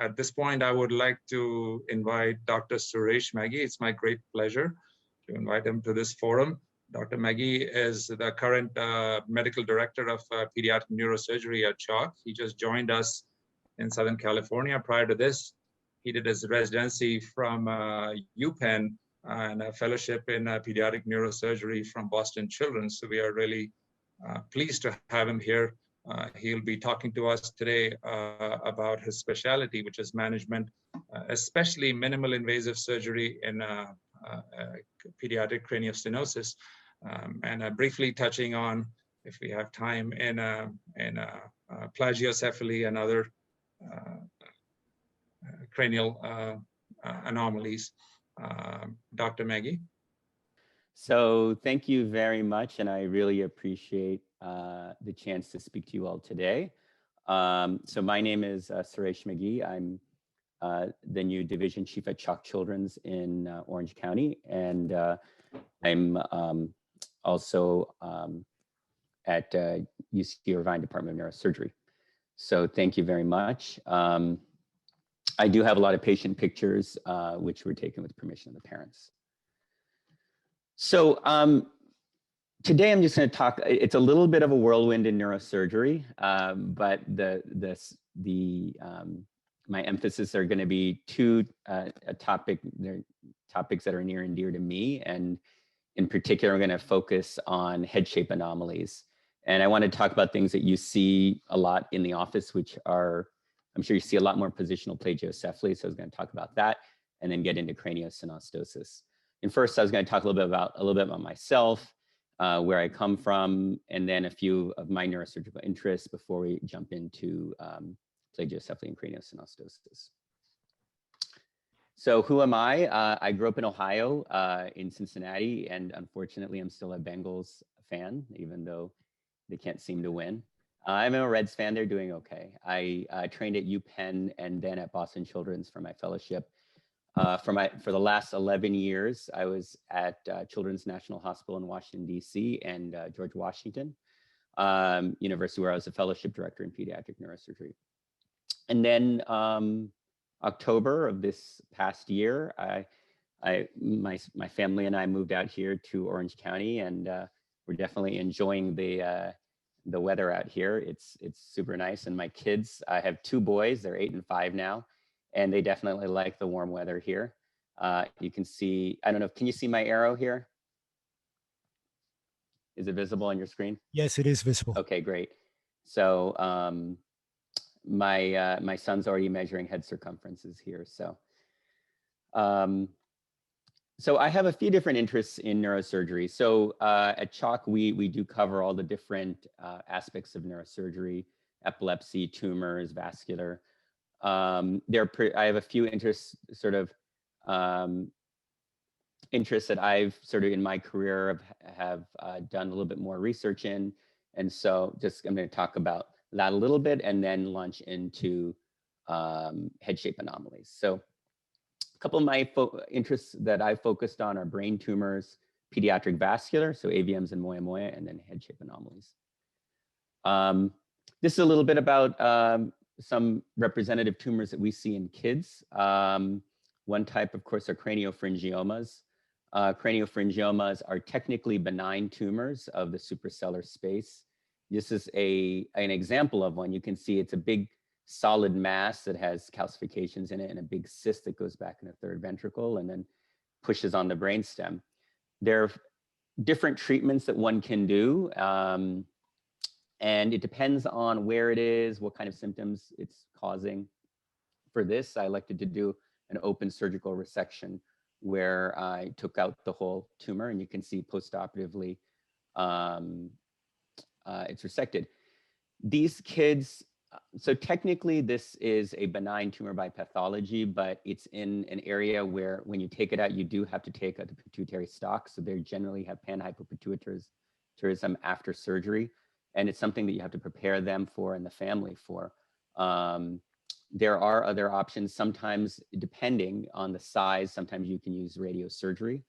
At this point, I would like to invite Dr. Suresh Magge. It's my great pleasure to invite him to this forum. Dr. Magge is the current medical director of pediatric neurosurgery at CHOC. He just joined us in Southern California. Prior to this, he did his residency from UPenn and a fellowship in pediatric neurosurgery from Boston Children's. So we are really pleased to have him here. He'll be talking to us today about his specialty, which is management, especially minimal invasive surgery in pediatric craniosynostosis, and briefly touching on, if we have time, in plagiocephaly and other cranial anomalies. Dr. Magge. So thank you very much, and I really appreciate the chance to speak to you all today. So my name is Suresh Magge. I'm the new division chief at CHOC Children's in Orange County, and I'm also at UC Irvine Department of Neurosurgery. So thank you very much. I do have a lot of patient pictures, which were taken with permission of the parents. So today I'm just going to talk, it's a little bit of a whirlwind in neurosurgery, but my emphasis are going to be two topics that are near and dear to me. And in particular, I'm going to focus on head shape anomalies. And I want to talk about things that you see a lot in the office, which are, I'm sure you see a lot more positional plagiocephaly. So I was going to talk about that and then get into craniosynostosis. And first, I was going to talk a little bit about myself, where I come from, and then a few of my neurosurgical interests before we jump into plagiocephaly and craniosynostosis. So who am I? I grew up in Ohio, in Cincinnati, and unfortunately, I'm still a Bengals fan, even though they can't seem to win. I'm a Reds fan. They're doing okay. I trained at UPenn and then at Boston Children's for my fellowship. For the last 11 years, I was at Children's National Hospital in Washington, D.C. and George Washington University, where I was a fellowship director in pediatric neurosurgery. And then October of this past year, my family and I moved out here to Orange County, and we're definitely enjoying the weather out here. It's super nice. And my kids, I have two boys, they're 8 and 5 now, and they definitely like the warm weather here. You can see, I don't know, can you see my arrow here? Is it visible on your screen? Yes, it is visible. Okay, great. So my son's already measuring head circumferences here. So I have a few different interests in neurosurgery. So at CHOC, we do cover all the different aspects of neurosurgery: epilepsy, tumors, vascular. I have a few interests, interests that I've sort of in my career have done a little bit more research in. And so I'm going to talk about that a little bit and then launch into head shape anomalies. So a couple of my interests that I focused on are brain tumors, pediatric vascular, so AVMs and moya moya, and then head shape anomalies. This is a little bit about some representative tumors that we see in kids. One type, of course, are craniopharyngiomas. Craniopharyngiomas are technically benign tumors of the suprasellar space. This is an example of one. You can see it's a big solid mass that has calcifications in it and a big cyst that goes back in the third ventricle and then pushes on the brainstem. There are different treatments that one can do, and it depends on where it is, what kind of symptoms it's causing. For this, I elected to do an open surgical resection where I took out the whole tumor, and you can see postoperatively it's resected. These kids, so technically this is a benign tumor by pathology, but it's in an area where when you take it out, you do have to take out the pituitary stalk. So they generally have panhypopituitarism after surgery. And it's something that you have to prepare them for and the family for. There are other options, sometimes depending on the size, sometimes you can use radiosurgery,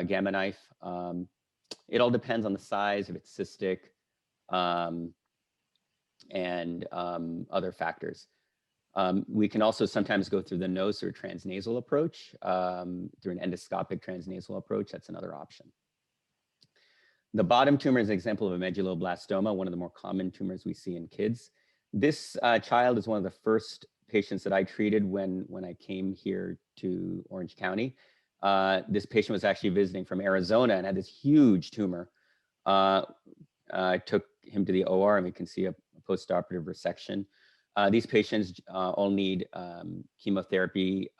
gamma knife. It all depends on the size, if it's cystic, and other factors. We can also sometimes go through the nose or transnasal approach, through an endoscopic transnasal approach. That's another option. The bottom tumor is an example of a medulloblastoma, one of the more common tumors we see in kids. This child is one of the first patients that I treated when I came here to Orange County. This patient was actually visiting from Arizona and had this huge tumor. I took him to the OR and we can see a postoperative resection. These patients all need chemotherapy,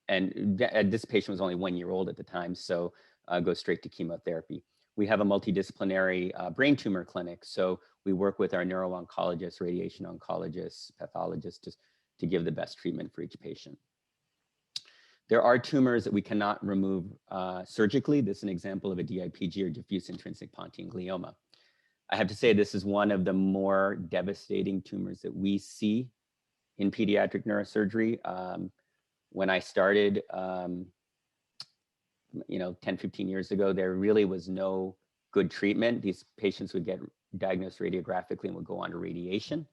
and this patient was only 1 year old at the time, so go straight to chemotherapy. We have a multidisciplinary brain tumor clinic, so we work with our neuro-oncologists, radiation oncologists, pathologists to give the best treatment for each patient. There are tumors that we cannot remove surgically. This is an example of a DIPG, or diffuse intrinsic pontine glioma. I have to say this is one of the more devastating tumors that we see in pediatric neurosurgery. When I started, 10, 15 years ago, there really was no good treatment. These patients would get diagnosed radiographically and would go on to radiation.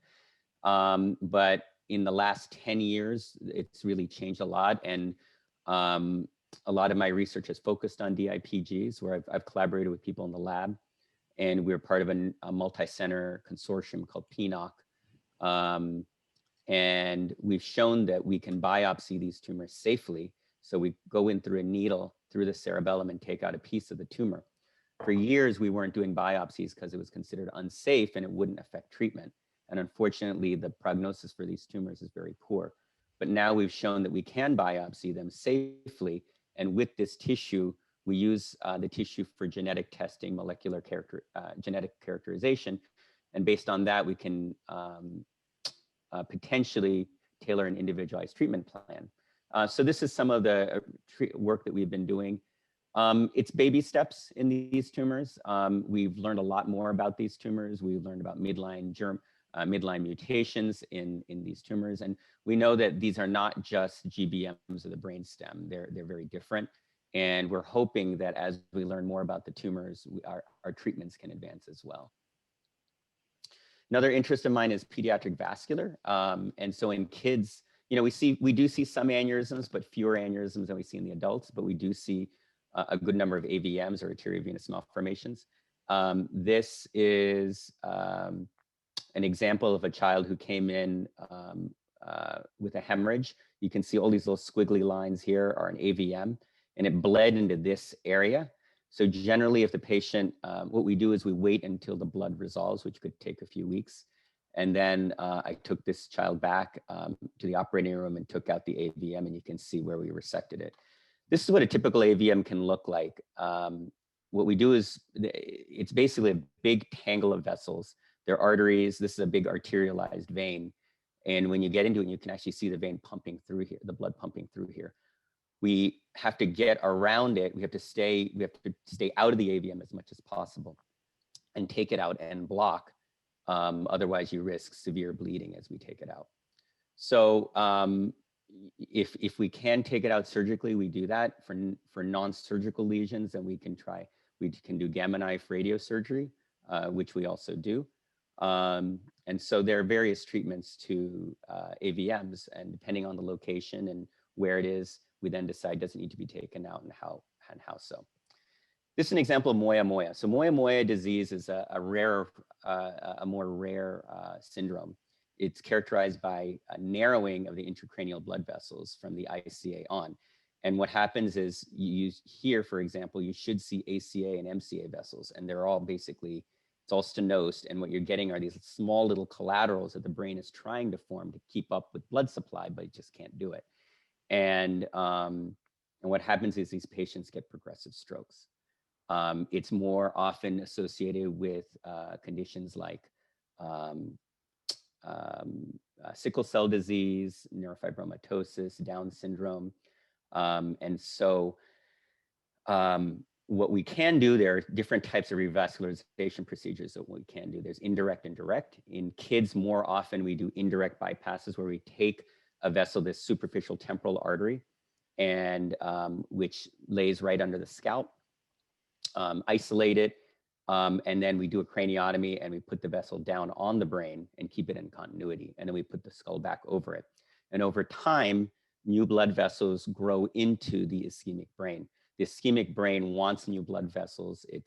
But in the last 10 years, it's really changed a lot. And a lot of my research has focused on DIPGs, where I've collaborated with people in the lab. And we're part of a multi-center consortium called PNOC. And we've shown that we can biopsy these tumors safely. So we go in through a needle through the cerebellum and take out a piece of the tumor. For years, we weren't doing biopsies because it was considered unsafe and it wouldn't affect treatment. And unfortunately, the prognosis for these tumors is very poor. But now we've shown that we can biopsy them safely. And with this tissue, we use the tissue for genetic testing, molecular genetic characterization. And based on that, we can potentially tailor an individualized treatment plan. So this is some of the work that we've been doing. It's baby steps in these tumors. We've learned a lot more about these tumors. We've learned about midline mutations in these tumors. And we know that these are not just GBMs of the brainstem. They're very different. And we're hoping that as we learn more about the tumors, our treatments can advance as well. Another interest of mine is pediatric vascular. And so in kids, we do see some aneurysms, but fewer aneurysms than we see in the adults, but we do see a good number of AVMs, or arteriovenous malformations. This is an example of a child who came in with a hemorrhage. You can see all these little squiggly lines here are an AVM, and it bled into this area. So generally, if the patient, what we do is we wait until the blood resolves, which could take a few weeks. And then I took this child back to the operating room and took out the AVM, and you can see where we resected it. This is what a typical AVM can look like. What we do is, it's basically a big tangle of vessels. There are arteries. This is a big arterialized vein. And when you get into it, you can actually see the vein pumping through here, the blood pumping through here. We have to get around it. We have to stay out of the AVM as much as possible and take it out and block. Otherwise, you risk severe bleeding as we take it out. So if we can take it out surgically, we do that. For non-surgical lesions, then we can do gamma knife radiosurgery, which we also do. And so there are various treatments to AVMs, and depending on the location and where it is, we then decide does it need to be taken out and how so. This is an example of moya moya. So moya moya disease is a more rare syndrome. It's characterized by a narrowing of the intracranial blood vessels from the ICA on. And what happens is here, for example, you should see ACA and MCA vessels, and they're all basically, it's all stenosed. And what you're getting are these small little collaterals that the brain is trying to form to keep up with blood supply, but it just can't do it. And what happens is these patients get progressive strokes. It's more often associated with conditions like sickle cell disease, neurofibromatosis, Down syndrome. And so what we can do, there are different types of revascularization procedures that we can do. There's indirect and direct. In kids, more often we do indirect bypasses, where we take a vessel, this superficial temporal artery, and which lays right under the scalp, isolate it, and then we do a craniotomy and we put the vessel down on the brain and keep it in continuity. And then we put the skull back over it. And over time, new blood vessels grow into the ischemic brain. The ischemic brain wants new blood vessels. It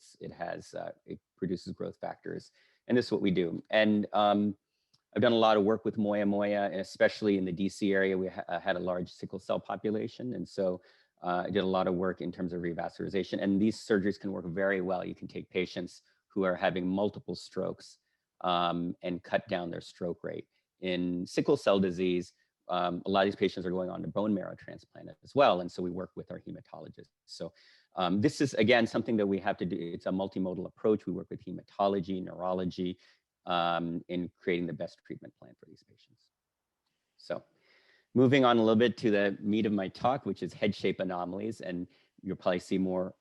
produces growth factors. And this is what we do. And I've done a lot of work with Moya Moya, and especially in the DC area, we had a large sickle cell population. And so I did a lot of work in terms of revascularization. And these surgeries can work very well. You can take patients who are having multiple strokes and cut down their stroke rate. In sickle cell disease, a lot of these patients are going on to bone marrow transplant as well. And so we work with our hematologists. So this is, again, something that we have to do. It's a multimodal approach. We work with hematology, neurology, in creating the best treatment plan for these patients. So moving on a little bit to the meat of my talk, which is head shape anomalies. And you'll probably see more,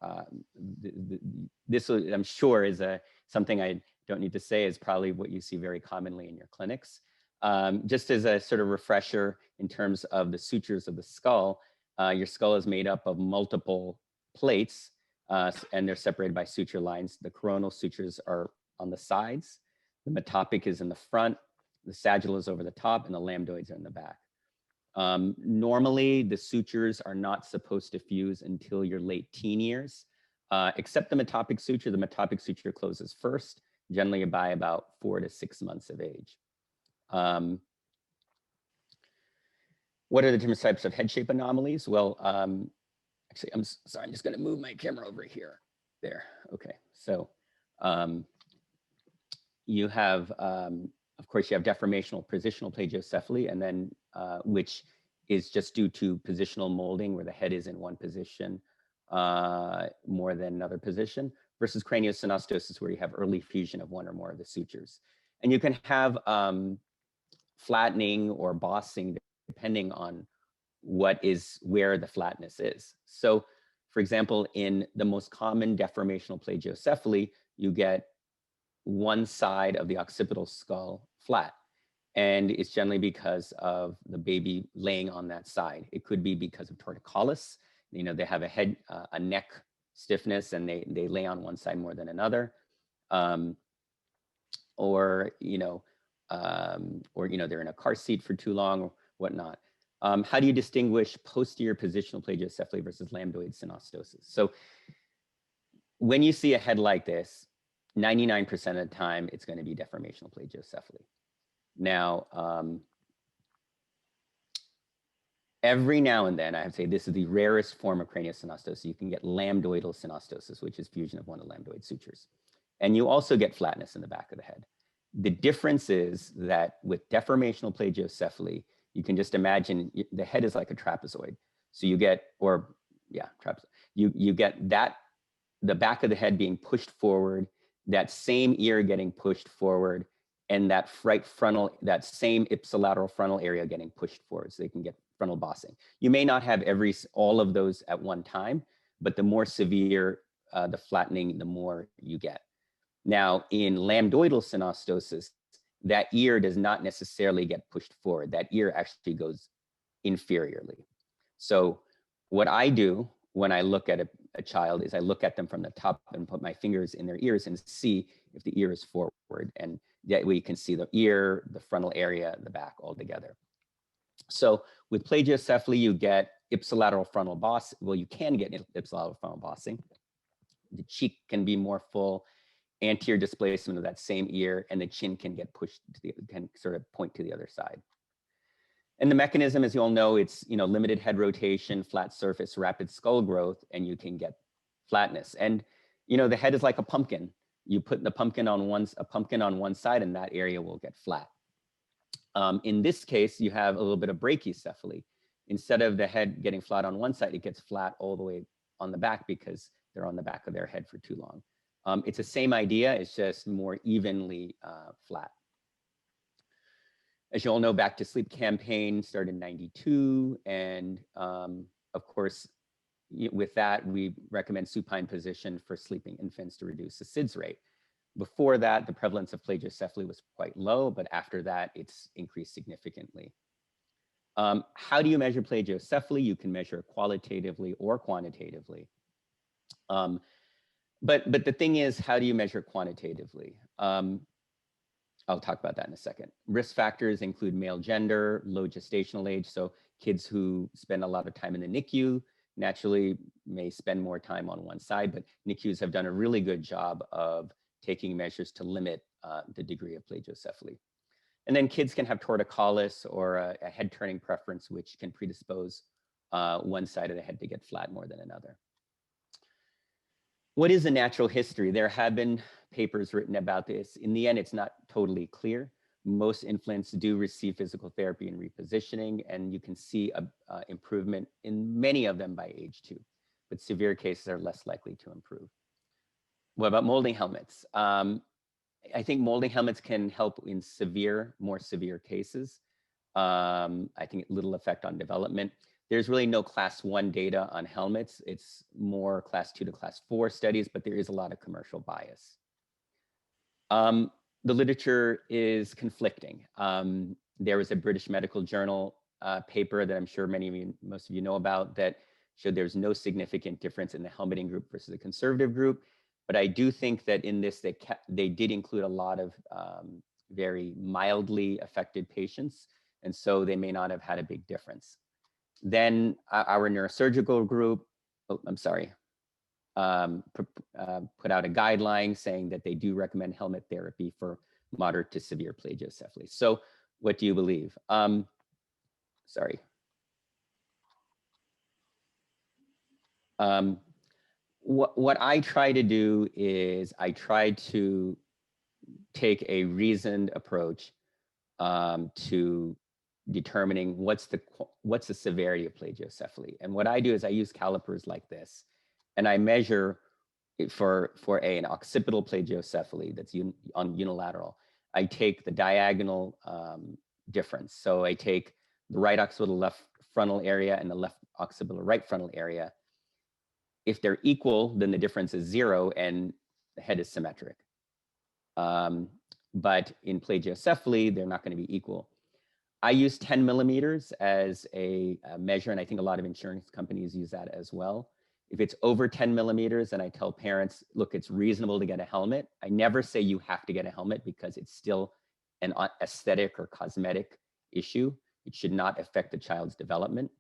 this I'm sure is something I don't need to say is probably what you see very commonly in your clinics. Just as a sort of refresher in terms of the sutures of the skull, your skull is made up of multiple plates and they're separated by suture lines. The coronal sutures are on the sides, the metopic is in the front, the sagittal is over the top, and the lambdoids are in the back. Normally, the sutures are not supposed to fuse until your late teen years, except the metopic suture. The metopic suture closes first, generally by about 4 to 6 months of age. What are the different types of head shape anomalies? Well, actually, I'm sorry, I'm just going to move my camera over here. There. Okay. So you have, of course, you have deformational positional plagiocephaly, and then which is just due to positional molding, where the head is in one position more than another position, versus craniosynostosis, where you have early fusion of one or more of the sutures. And you can have flattening or bossing depending on where the flatness is. So, for example, in the most common deformational plagiocephaly, you get one side of the occipital skull flat. And it's generally because of the baby laying on that side. It could be because of torticollis. You know, they have a neck stiffness and they lay on one side more than another. Or they're in a car seat for too long or whatnot. How do you distinguish posterior positional plagiocephaly versus lambdoid synostosis? So when you see a head like this, 99% of the time, it's going to be deformational plagiocephaly. Now, every now and then, I have to say this is the rarest form of craniosynostosis. You can get lambdoidal synostosis, which is fusion of one of the lambdoid sutures. And you also get flatness in the back of the head. The difference is that with deformational plagiocephaly, you can just imagine the head is like a trapezoid. So you get, you get that, the back of the head being pushed forward, that same ear getting pushed forward, and that that same ipsilateral frontal area getting pushed forward, so they can get frontal bossing. You may not have all of those at one time, but the more severe the flattening, the more you get. Now, in lambdoidal synostosis, that ear does not necessarily get pushed forward. That ear actually goes inferiorly. So what I do when I look at a child is I look at them from the top and put my fingers in their ears and see if the ear is forward. And that way you can see the ear, the frontal area, the back all together. So with plagiocephaly, you get ipsilateral frontal boss. Well, you can get ipsilateral frontal bossing. The cheek can be more full, anterior displacement of that same ear, and the chin can get pushed can sort of point to the other side. And the mechanism, as you all know, it's limited head rotation, flat surface, rapid skull growth, and you can get flatness. And the head is like a pumpkin. You put a pumpkin on one side, and that area will get flat. In this case, you have a little bit of brachycephaly. Instead of the head getting flat on one side, it gets flat all the way on the back because they're on the back of their head for too long. It's the same idea, it's just more evenly flat. As you all know, Back to Sleep campaign started in '92. And of course, with that, we recommend supine position for sleeping infants to reduce the SIDS rate. Before that, the prevalence of plagiocephaly was quite low, but after that, it's increased significantly. How do you measure plagiocephaly? You can measure it qualitatively or quantitatively. But the thing is, how do you measure quantitatively? I'll talk about that in a second. Risk factors include male gender, low gestational age. So kids who spend a lot of time in the NICU naturally may spend more time on one side, but NICUs have done a really good job of taking measures to limit the degree of plagiocephaly. And then kids can have torticollis or a head turning preference, which can predispose one side of the head to get flat more than another. What is the natural history? There have been papers written about this. In the end, it's not totally clear. Most infants do receive physical therapy and repositioning, and you can see a improvement in many of them by age 2, but severe cases are less likely to improve. What about molding helmets? I think molding helmets can help in more severe cases. I think little effect on development. There's really no class 1 data on helmets. It's more class 2 to class 4 studies, but there is a lot of commercial bias. The literature is conflicting. There was a British Medical Journal paper that I'm sure most of you know about that showed there's no significant difference in the helmeting group versus the conservative group. But I do think that in this, they did include a lot of very mildly affected patients. And so they may not have had a big difference. Then our neurosurgical group, put out a guideline saying that they do recommend helmet therapy for moderate to severe plagiocephaly. So what do you believe? What I try to do is I try to take a reasoned approach to determining what's the severity of plagiocephaly. And what I do is I use calipers like this, and I measure it for an occipital plagiocephaly that's on unilateral. I take the diagonal difference. So I take the right occipital left frontal area and the left occipital right frontal area. If they're equal, then the difference is 0 and the head is symmetric. But in plagiocephaly, they're not going to be equal. I use 10 millimeters as a measure, and I think a lot of insurance companies use that as well. If it's over 10 millimeters, then I tell parents, look, it's reasonable to get a helmet. I never say you have to get a helmet because it's still an aesthetic or cosmetic issue. It should not affect the child's development.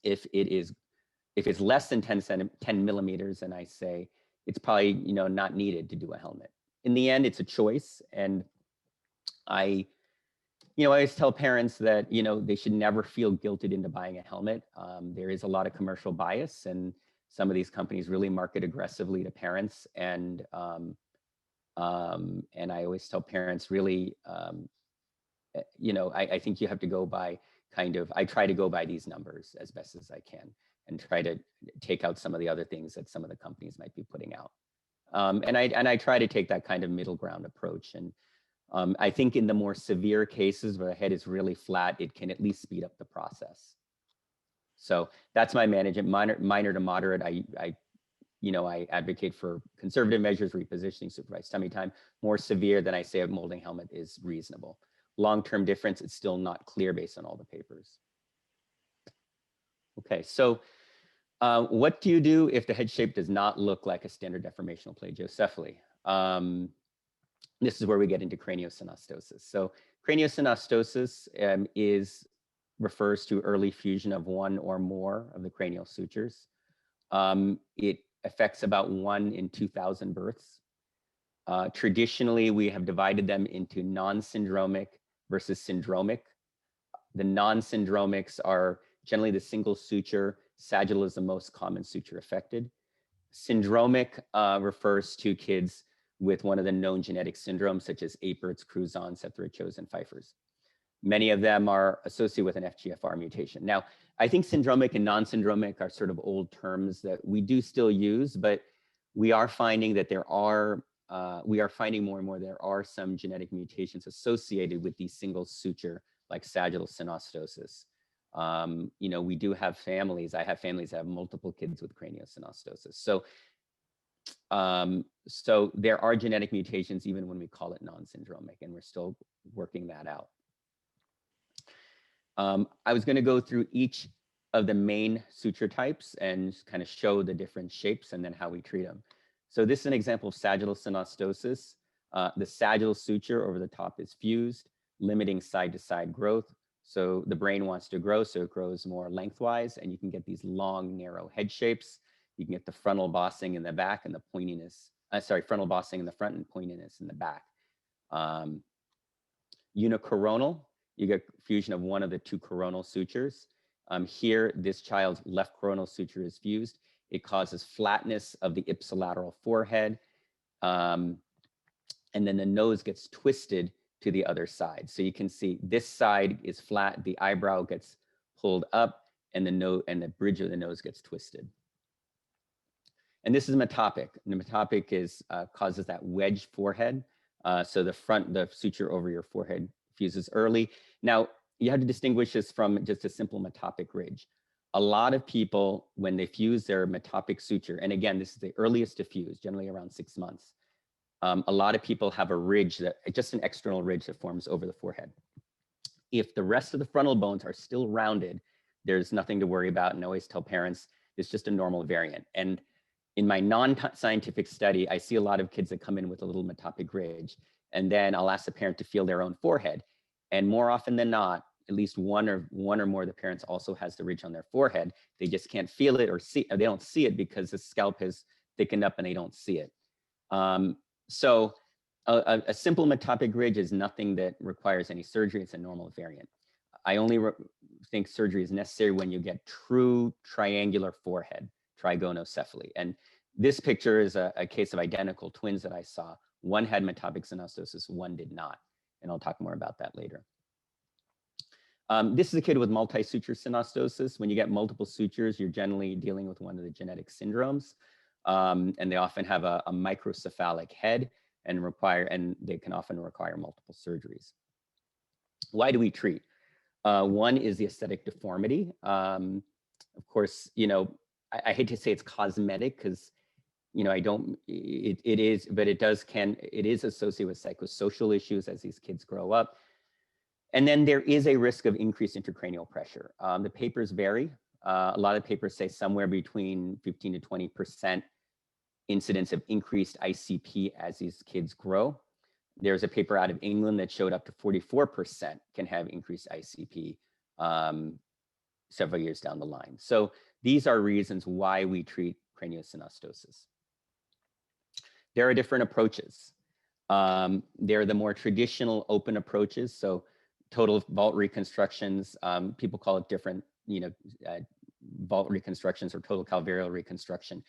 If it's less than 10 millimeters, then I say it's probably not needed to do a helmet. In the end, it's a choice, and I always tell parents that they should never feel guilted into buying a helmet. There is a lot of commercial bias, and some of these companies really market aggressively to parents. And I always tell parents, really, I think you have to go by I try to go by these numbers as best as I can, and try to take out some of the other things that some of the companies might be putting out. And I try to take that kind of middle ground approach. And I think in the more severe cases where the head is really flat, it can at least speed up the process. So that's my management. Minor to moderate, I advocate for conservative measures, repositioning, supervised tummy time. More severe, than I say a molding helmet is reasonable. Long-term difference, it's still not clear based on all the papers. Okay, so what do you do if the head shape does not look like a standard deformational plagiocephaly? This is where we get into craniosynostosis. So craniosynostosis refers to early fusion of one or more of the cranial sutures. It affects about 1 in 2,000 births. Traditionally, we have divided them into non-syndromic versus syndromic. The non-syndromics are generally the single suture. Sagittal is the most common suture affected. Syndromic refers to kids with one of the known genetic syndromes, such as Apert's, Cruzon, Seth-Riccios, and Pfeiffer's. Many of them are associated with an FGFR mutation. Now, I think syndromic and non-syndromic are sort of old terms that we do still use, but we are finding that more and more there are some genetic mutations associated with these single suture, like sagittal synostosis. We do have families. I have families that have multiple kids with craniosynostosis. So there are genetic mutations even when we call it non-syndromic, and we're still working that out. I was going to go through each of the main suture types and kind of show the different shapes and then how we treat them. So this is an example of sagittal synostosis. The sagittal suture over the top is fused, limiting side-to-side growth. So the brain wants to grow, so it grows more lengthwise, and you can get these long, narrow head shapes. You can get the frontal bossing in the back and the pointiness, frontal bossing in the front and pointiness in the back. Unicoronal, you get fusion of one of the two coronal sutures. Here, this child's left coronal suture is fused. It causes flatness of the ipsilateral forehead. And then the nose gets twisted to the other side. So you can see this side is flat, the eyebrow gets pulled up, and the bridge of the nose gets twisted. And this is metopic. And the metopic is causes that wedge forehead. So the suture over your forehead fuses early. Now, you have to distinguish this from just a simple metopic ridge. A lot of people, when they fuse their metopic suture, and again, this is the earliest to fuse, generally around 6 months. A lot of people have a ridge, just an external ridge that forms over the forehead. If the rest of the frontal bones are still rounded, there's nothing to worry about, and I always tell parents, it's just a normal variant. And in my non-scientific study, I see a lot of kids that come in with a little metopic ridge, and then I'll ask the parent to feel their own forehead. And more often than not, at least one or more of the parents also has the ridge on their forehead. They just can't feel it or they don't see it because the scalp has thickened up and they don't see it. So a simple metopic ridge is nothing that requires any surgery. It's a normal variant. I only think surgery is necessary when you get true triangular forehead, trigonocephaly. And this picture is a case of identical twins that I saw. One had metopic synostosis, one did not. And I'll talk more about that later. This is a kid with multi-suture synostosis. When you get multiple sutures, you're generally dealing with one of the genetic syndromes. And they often have a microcephalic head and they can often require multiple surgeries. Why do we treat? One is the aesthetic deformity. Of course, I hate to say it's cosmetic because, it is associated with psychosocial issues as these kids grow up. And then there is a risk of increased intracranial pressure. The papers vary. A lot of papers say somewhere between 15 to 20% incidence of increased ICP as these kids grow. There's a paper out of England that showed up to 44% can have increased ICP several years down the line. So these are reasons why we treat craniosynostosis. There are different approaches. There are the more traditional open approaches. So total vault reconstructions, people call it different, vault reconstructions or total calvarial reconstruction.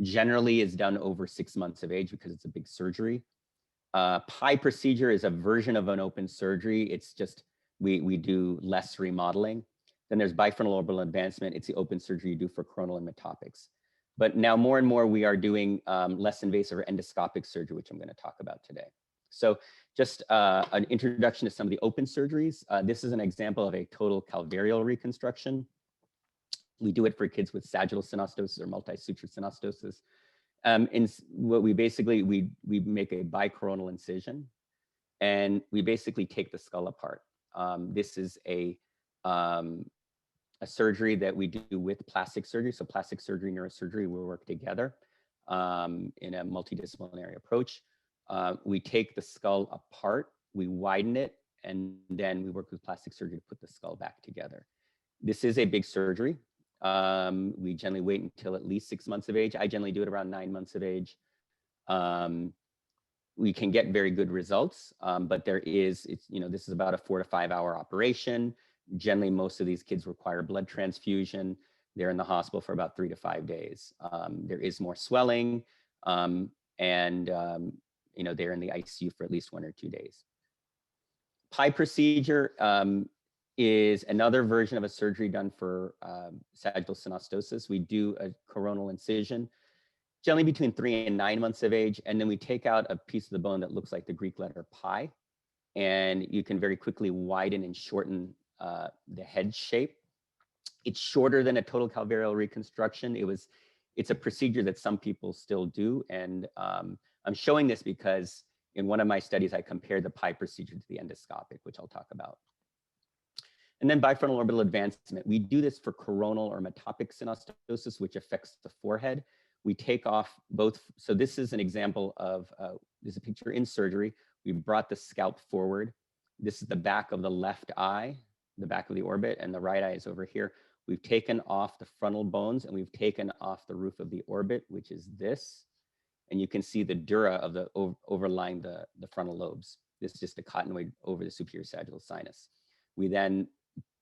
Generally is done over 6 months of age because it's a big surgery. Pie procedure is a version of an open surgery. It's just, we do less remodeling. Then there's bifrontal orbital advancement. It's the open surgery you do for coronal and metopics. But now more and more we are doing less invasive or endoscopic surgery, which I'm going to talk about today. So just an introduction to some of the open surgeries. This is an example of a total calvarial reconstruction. We do it for kids with sagittal synostosis or multi-suture synostosis. And what we basically, we make a bicoronal incision and we basically take the skull apart. This is a surgery that we do with plastic surgery. So plastic surgery, neurosurgery will work together in a multidisciplinary approach. We take the skull apart, we widen it, and then we work with plastic surgery to put the skull back together. This is a big surgery. We generally wait until at least 6 months of age. I generally do it around 9 months of age. We can get very good results, but this is about a 4 to 5 hour operation. Generally, most of these kids require blood transfusion. They're in the hospital for about 3 to 5 days. There is more swelling, and they're in the ICU for at least 1 or 2 days. Pie procedure is another version of a surgery done for sagittal synostosis. We do a coronal incision, generally between 3 and 9 months of age, and then we take out a piece of the bone that looks like the Greek letter pi, and you can very quickly widen and shorten the head shape. It's shorter than a total calvarial reconstruction. It's a procedure that some people still do, and I'm showing this because in one of my studies, I compared the pie procedure to the endoscopic, which I'll talk about. And then bifrontal orbital advancement. We do this for coronal or metopic synostosis, which affects the forehead. We take off both. So this is an example of This is a picture in surgery. We brought the scalp forward. This is the back of the left eye, the back of the orbit, and the right eye is over here. We've taken off the frontal bones and we've taken off the roof of the orbit, which is this. And you can see the dura of the overlying the frontal lobes. This is just a cottonoid over the superior sagittal sinus. We then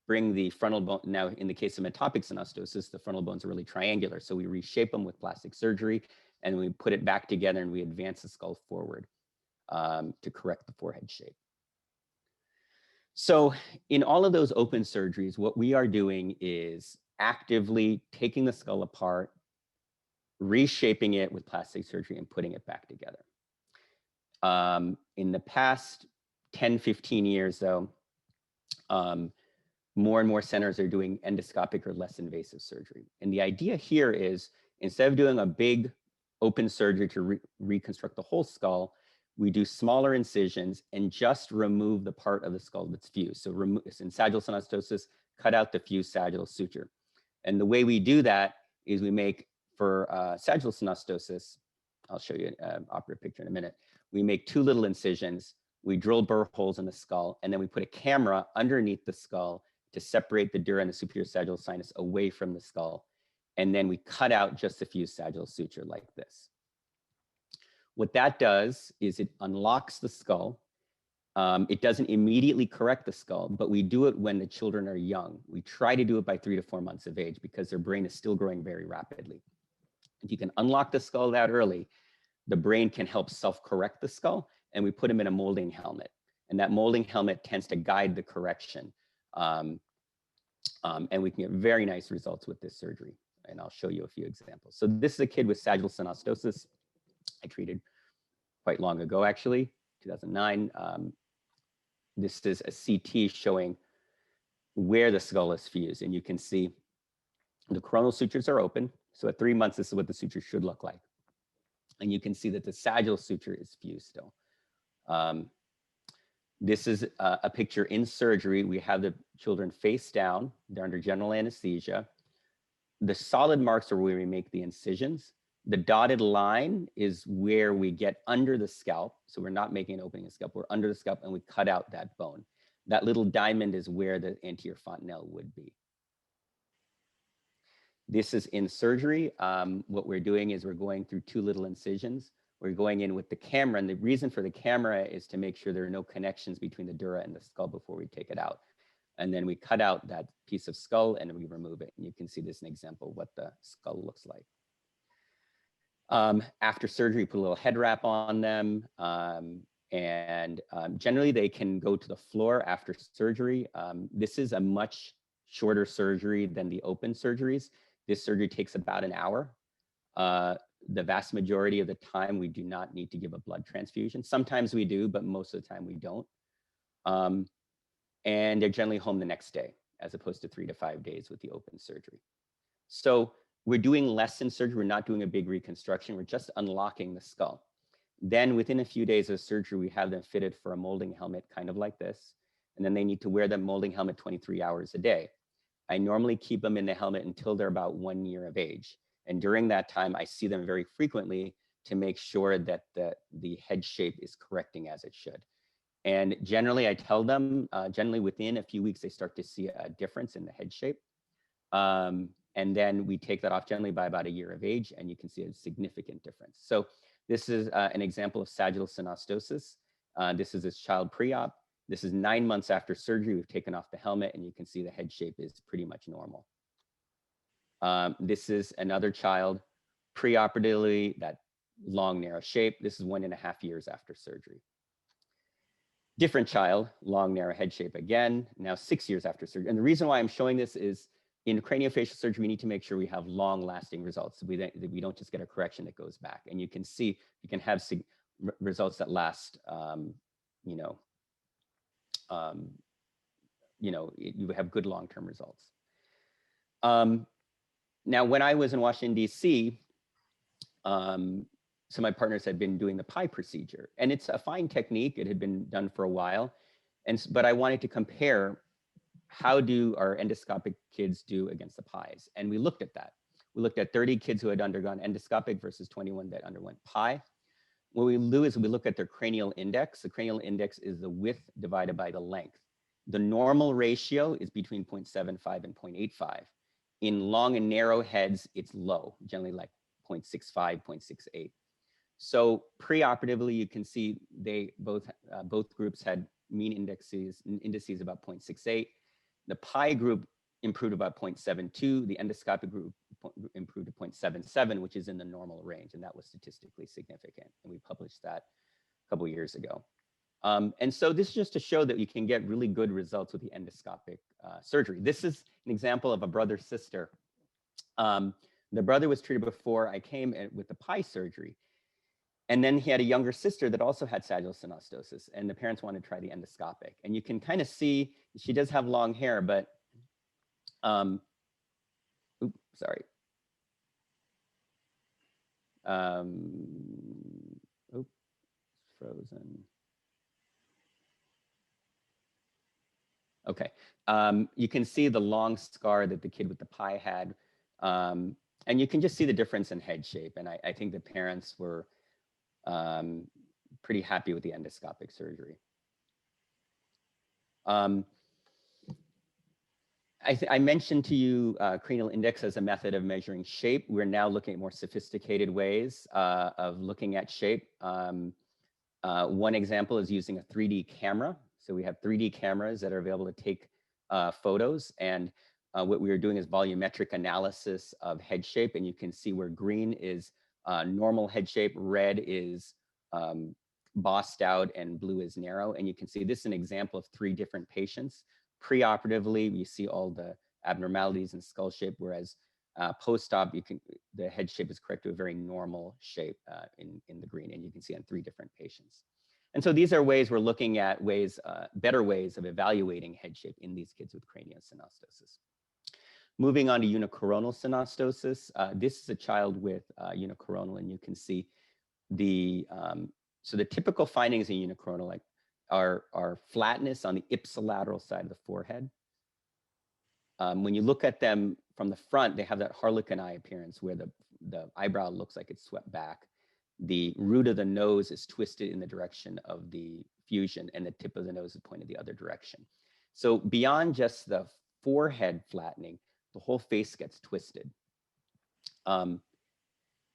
bring the frontal bone. Now, in the case of metopic synostosis, the frontal bones are really triangular. So we reshape them with plastic surgery and we put it back together and we advance the skull forward to correct the forehead shape. So in all of those open surgeries, what we are doing is actively taking the skull apart, reshaping it with plastic surgery and putting it back together. In the past 10, 15 years though, more and more centers are doing endoscopic or less invasive surgery. And the idea here is instead of doing a big open surgery to reconstruct the whole skull, we do smaller incisions and just remove the part of the skull that's fused. So in sagittal synostosis, cut out the fused sagittal suture. And the way we do that is we make, for sagittal synostosis, I'll show you an operative picture in a minute, we make 2 little incisions, we drill burr holes in the skull, and then we put a camera underneath the skull to separate the dura and the superior sagittal sinus away from the skull. And then we cut out just the fused sagittal suture like this. What that does is it unlocks the skull. It doesn't immediately correct the skull, but we do it when the children are young. We try to do it by 3 to 4 months of age because their brain is still growing very rapidly. If you can unlock the skull that early, the brain can help self-correct the skull, and we put them in a molding helmet. And that molding helmet tends to guide the correction. And we can get very nice results with this surgery. And I'll show you a few examples. So this is a kid with sagittal synostosis. I treated quite long ago, actually, 2009. This is a CT showing where the skull is fused. And you can see the coronal sutures are open. So at 3 months, this is what the suture should look like. And you can see that the sagittal suture is fused still. This is a picture in surgery. We have the children face down. They're under general anesthesia. The solid marks are where we make the incisions. The dotted line is where we get under the scalp. So we're not making an opening in the scalp. We're under the scalp and we cut out that bone. That little diamond is where the anterior fontanelle would be. This is in surgery. What we're doing is we're going through 2 little incisions. We're going in with the camera, and the reason for the camera is to make sure there are no connections between the dura and the skull before we take it out. And then we cut out that piece of skull and we remove it. And you can see this in an example of what the skull looks like. After surgery, put a little head wrap on them. Generally they can go to the floor after surgery. This is a much shorter surgery than the open surgeries. This surgery takes about an hour. The vast majority of the time, we do not need to give a blood transfusion. Sometimes we do, but most of the time we don't. And they're generally home the next day, as opposed to 3 to 5 days with the open surgery. So we're doing less in surgery. We're not doing a big reconstruction. We're just unlocking the skull. Then within a few days of surgery, we have them fitted for a molding helmet, kind of like this. And then they need to wear that molding helmet 23 hours a day. I normally keep them in the helmet until they're about 1 year of age. And during that time, I see them very frequently to make sure that the head shape is correcting as it should. And generally, I tell them, generally within a few weeks, they start to see a difference in the head shape. And then we take that off generally by about 1 year of age, and you can see a significant difference. So this is an example of sagittal synostosis. This is this child pre-op. This is 9 months after surgery. We've taken off the helmet, and you can see the head shape is pretty much normal. This is another child preoperatively, that long, narrow shape. This is 1.5 years after surgery. Different child, long, narrow head shape again, now 6 years after surgery. And the reason why I'm showing this is in craniofacial surgery, we need to make sure we have long-lasting results. We don't just get a correction that goes back. And you can see, you can have results that last, you have good long-term results. Now, when I was in Washington, D.C., some of my partners had been doing the PI procedure. And it's a fine technique. It had been done for a while. But I wanted to compare how do our endoscopic kids do against the PIs? And we looked at that. We looked at 30 kids who had undergone endoscopic versus 21 that underwent PI. what we do is we look at their cranial index. The cranial index is the width divided by the length. The normal ratio is between 0.75 and 0.85. In long and narrow heads, it's low, generally like 0.65, 0.68. So preoperatively, you can see they both groups had mean indices about 0.68. The PI group improved about 0.72. The endoscopic group improved to 0.77, which is in the normal range, and that was statistically significant. And we published that a couple of years ago. And so this is just to show that you can get really good results with the endoscopic surgery. This is an example of a brother-sister. The brother was treated before I came with the PI surgery. And then he had a younger sister that also had sagittal synostosis, and the parents wanted to try the endoscopic. And you can kind of see she does have long hair, but, oops, sorry. Oops, frozen. Okay, you can see the long scar that the kid with the PI had. And you can just see the difference in head shape. And I think the parents were pretty happy with the endoscopic surgery. I mentioned to you cranial index as a method of measuring shape. We're now looking at more sophisticated ways of looking at shape. One example is using a 3D camera. So we have 3D cameras that are available to take photos. And what we are doing is volumetric analysis of head shape. And you can see where green is normal head shape, red is bossed out, and blue is narrow. And you can see this is an example of 3 different patients. Preoperatively, you see all the abnormalities in skull shape, whereas post-op, the head shape is corrected to a very normal shape in the green, and you can see on 3 different patients. And so these are ways we're looking at better ways of evaluating head shape in these kids with craniosynostosis. Moving on to unicoronal synostosis. This is a child with unicoronal, and you can see so the typical findings in unicoronal are flatness on the ipsilateral side of the forehead. When you look at them from the front, they have that harlequin eye appearance where the eyebrow looks like it's swept back. The root of the nose is twisted in the direction of the fusion, and the tip of the nose is pointed the other direction. So beyond just the forehead flattening, the whole face gets twisted.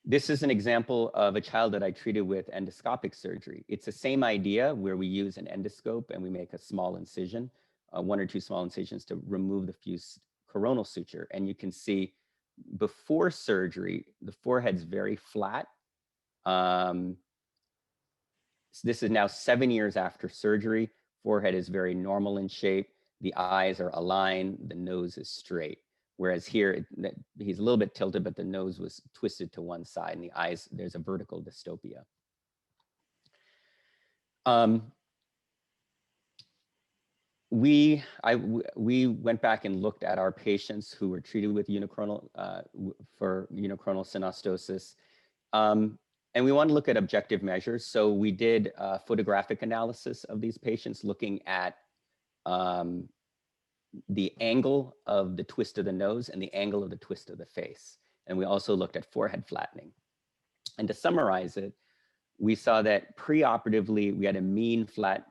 This is an example of a child that I treated with endoscopic surgery. It's the same idea where we use an endoscope and we make a small incision, 1 or 2 small incisions to remove the fused coronal suture. And you can see before surgery, the forehead's very flat. So this is now 7 years after surgery. Forehead is very normal in shape. The eyes are aligned, the nose is straight. Whereas here, he's a little bit tilted, but the nose was twisted to one side, and the eyes, there's a vertical dystopia. We went back and looked at our patients who were treated with for unicoronal synostosis. And we want to look at objective measures. So we did a photographic analysis of these patients, looking at the angle of the twist of the nose and the angle of the twist of the face. And we also looked at forehead flattening. And to summarize it, we saw that preoperatively, we had a mean flat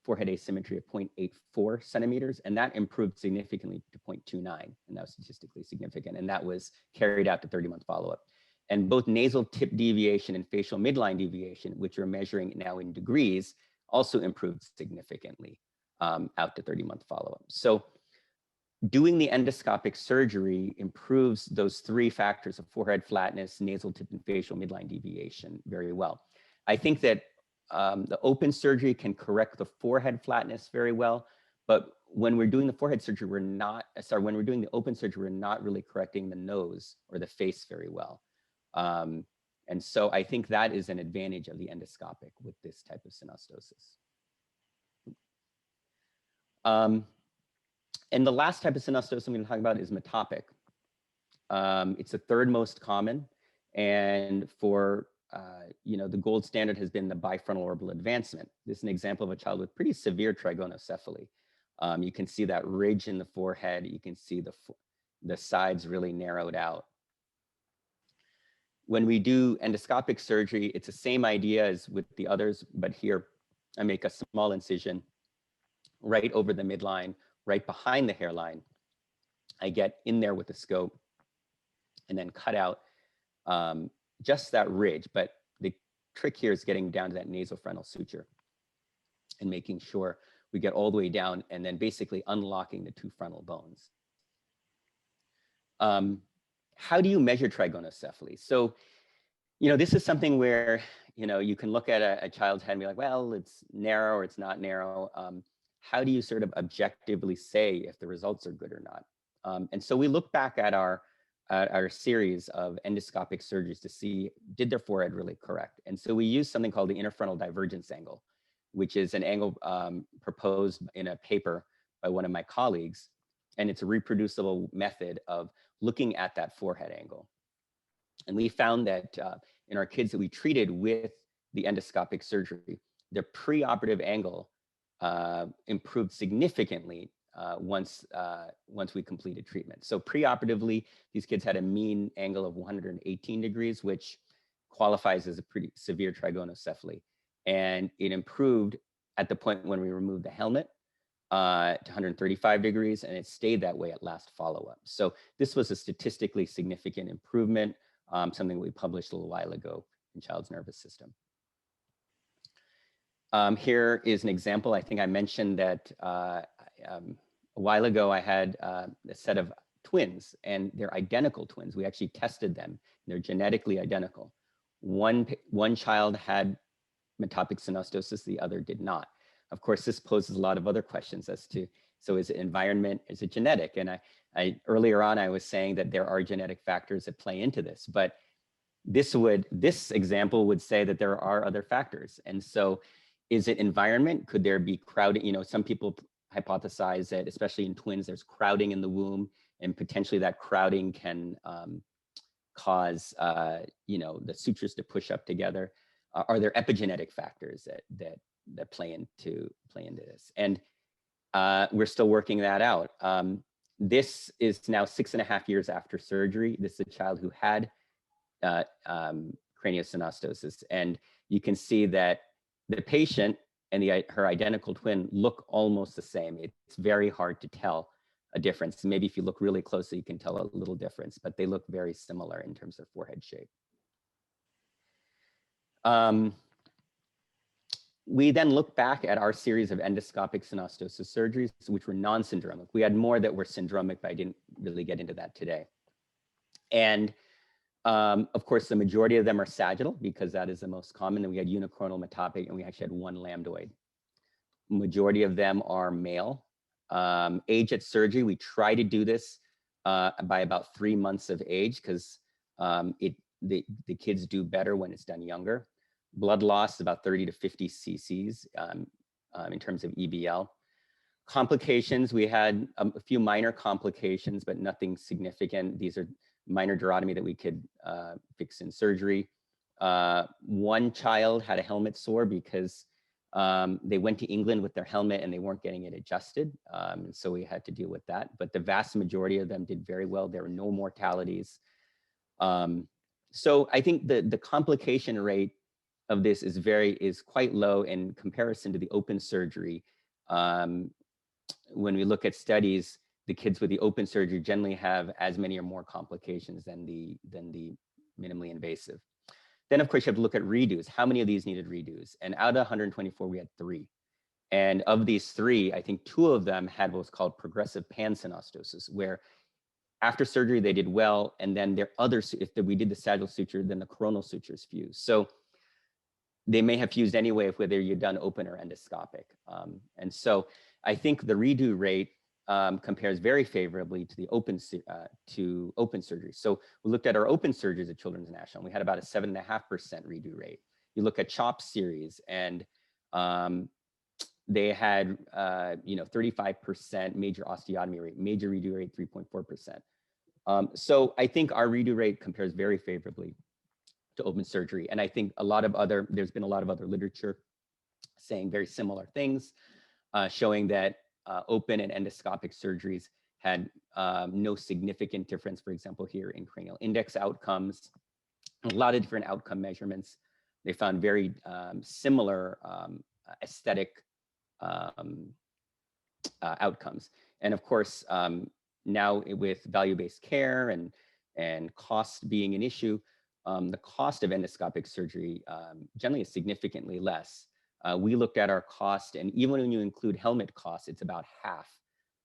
forehead asymmetry of 0.84 centimeters, and that improved significantly to 0.29, and that was statistically significant, and that was carried out to 30-month follow-up. And both nasal tip deviation and facial midline deviation, which we're measuring now in degrees, also improved significantly out to 30-month follow-up. So doing the endoscopic surgery improves those 3 factors of forehead flatness, nasal tip, and facial midline deviation very well. I think that the open surgery can correct the forehead flatness very well, but when we're doing the forehead surgery, when we're doing the open surgery, we're not really correcting the nose or the face very well. And so I think that is an advantage of the endoscopic with this type of synostosis. And the last type of synostosis I'm going to talk about is metopic. It's the 3rd most common, and for the gold standard has been the bifrontal orbital advancement. This is an example of a child with pretty severe trigonocephaly. You can see that ridge in the forehead. You can see the sides really narrowed out. When we do endoscopic surgery, it's the same idea as with the others, but here I make a small incision right over the midline, right behind the hairline. I get in there with the scope and then cut out just that ridge. But the trick here is getting down to that nasofrontal suture and making sure we get all the way down and then basically unlocking the two frontal bones. How do you measure trigonocephaly? So, this is something where, you can look at a child's head and be like, well, it's narrow or it's not narrow. How do you sort of objectively say if the results are good or not? And so we look back at our series of endoscopic surgeries to see, did their forehead really correct? And so we use something called the interfrontal divergence angle, which is an angle proposed in a paper by one of my colleagues. And it's a reproducible method of looking at that forehead angle. And we found that in our kids that we treated with the endoscopic surgery, their preoperative angle improved significantly once we completed treatment. So preoperatively, these kids had a mean angle of 118 degrees, which qualifies as a pretty severe trigonocephaly. And it improved at the point when we removed the helmet to 135 degrees, and it stayed that way at last follow-up. So this was a statistically significant improvement, something we published a little while ago in Child's Nervous System. Here is an example. I think I mentioned that a while ago I had a set of twins, and they're identical twins. We actually tested them. They're genetically identical. One child had Metopic synostosis, the other did not. Of course, this poses a lot of other questions as to, so is it environment, is it genetic? And earlier on, I was saying that there are genetic factors that play into this, but this example would say that there are other factors. And so is it environment? Could there be crowding? Some people hypothesize that, especially in twins, there's crowding in the womb, and potentially that crowding can cause, the sutures to push up together. Are there epigenetic factors that play into this? And we're still working that out. This is now 6.5 years after surgery. This is a child who had craniosynostosis, and you can see that the patient and her identical twin look almost the same. It's very hard to tell a difference. Maybe if you look really closely, you can tell a little difference, but they look very similar in terms of forehead shape. We then look back at our series of endoscopic synostosis surgeries, which were non-syndromic. We had more that were syndromic, but I didn't really get into that today. And of course, the majority of them are sagittal because that is the most common. And we had unicornal, metopic, and we actually had one lambdoid. Majority of them are male. Age at surgery, we try to do this by about 3 months of age because the kids do better when it's done younger. Blood loss, about 30 to 50 cc's in terms of EBL. Complications, we had a few minor complications, but nothing significant. These are minor durotomy that we could fix in surgery. One child had a helmet sore because they went to England with their helmet and they weren't getting it adjusted. So we had to deal with that. But the vast majority of them did very well. There were no mortalities. So I think the complication rate of this is quite low in comparison to the open surgery. When we look at studies, the kids with the open surgery generally have as many or more complications than the minimally invasive. Then of course you have to look at redos. How many of these needed redos? And out of 124, we had 3. And of these 3, I think 2 of them had what's called progressive pansynostosis, where after surgery they did well, and then their if we did the sagittal suture, then the coronal sutures fused. So they may have fused anyway, if whether you're done open or endoscopic. And so I think the redo rate compares very favorably to the open surgery. So we looked at our open surgeries at Children's National. We had about a 7.5% redo rate. You look at CHOP series, and they had 35% major osteotomy rate, major redo rate 3.4%. So I think our redo rate compares very favorably to open surgery. And I think there's been a lot of other literature saying very similar things, showing that open and endoscopic surgeries had no significant difference, for example, here in cranial index outcomes. a lot of different outcome measurements. They found very similar aesthetic outcomes. And of course, now with value-based care and cost being an issue, the cost of endoscopic surgery generally is significantly less. We looked at our cost, and even when you include helmet costs, it's about half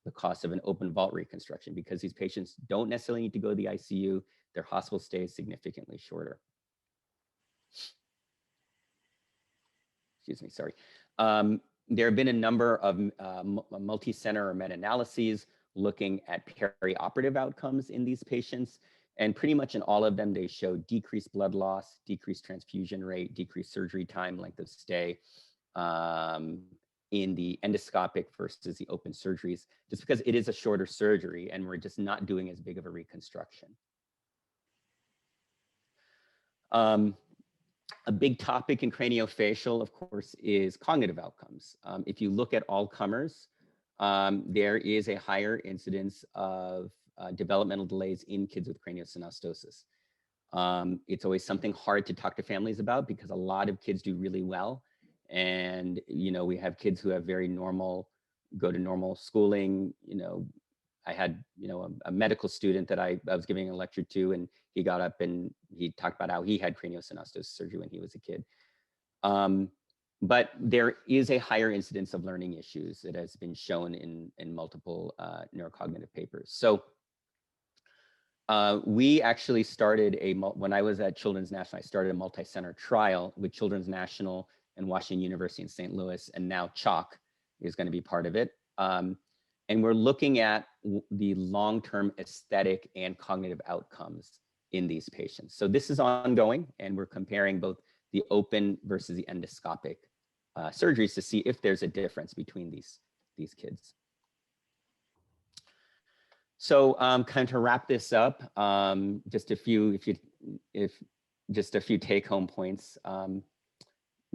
the cost of an open vault reconstruction, because these patients don't necessarily need to go to the ICU. Their hospital stay is significantly shorter. Excuse me, sorry. There have been a number of multi-center or meta-analyses looking at perioperative outcomes in these patients. And pretty much in all of them, they show decreased blood loss, decreased transfusion rate, decreased surgery time, length of stay in the endoscopic versus the open surgeries, just because it is a shorter surgery and we're just not doing as big of a reconstruction. A big topic in craniofacial, of course, is cognitive outcomes. If you look at all comers, there is a higher incidence of developmental delays in kids with craniosynostoses. It's always something hard to talk to families about because a lot of kids do really well. And, you know, we have kids who have very normal, go to normal schooling. You know, I had, you know, a medical student that I was giving a lecture to, and he got up and he talked about how he had craniosynostosis surgery when he was a kid. But there is a higher incidence of learning issues that has been shown in multiple neurocognitive papers. So we actually started when I was at Children's National, I started a multi-center trial with Children's National and Washington University in St. Louis, and now CHOC is going to be part of it. And we're looking at the long-term aesthetic and cognitive outcomes in these patients. So this is ongoing, and we're comparing both the open versus the endoscopic surgeries to see if there's a difference between these kids. So kind of to wrap this up, just a few take-home points.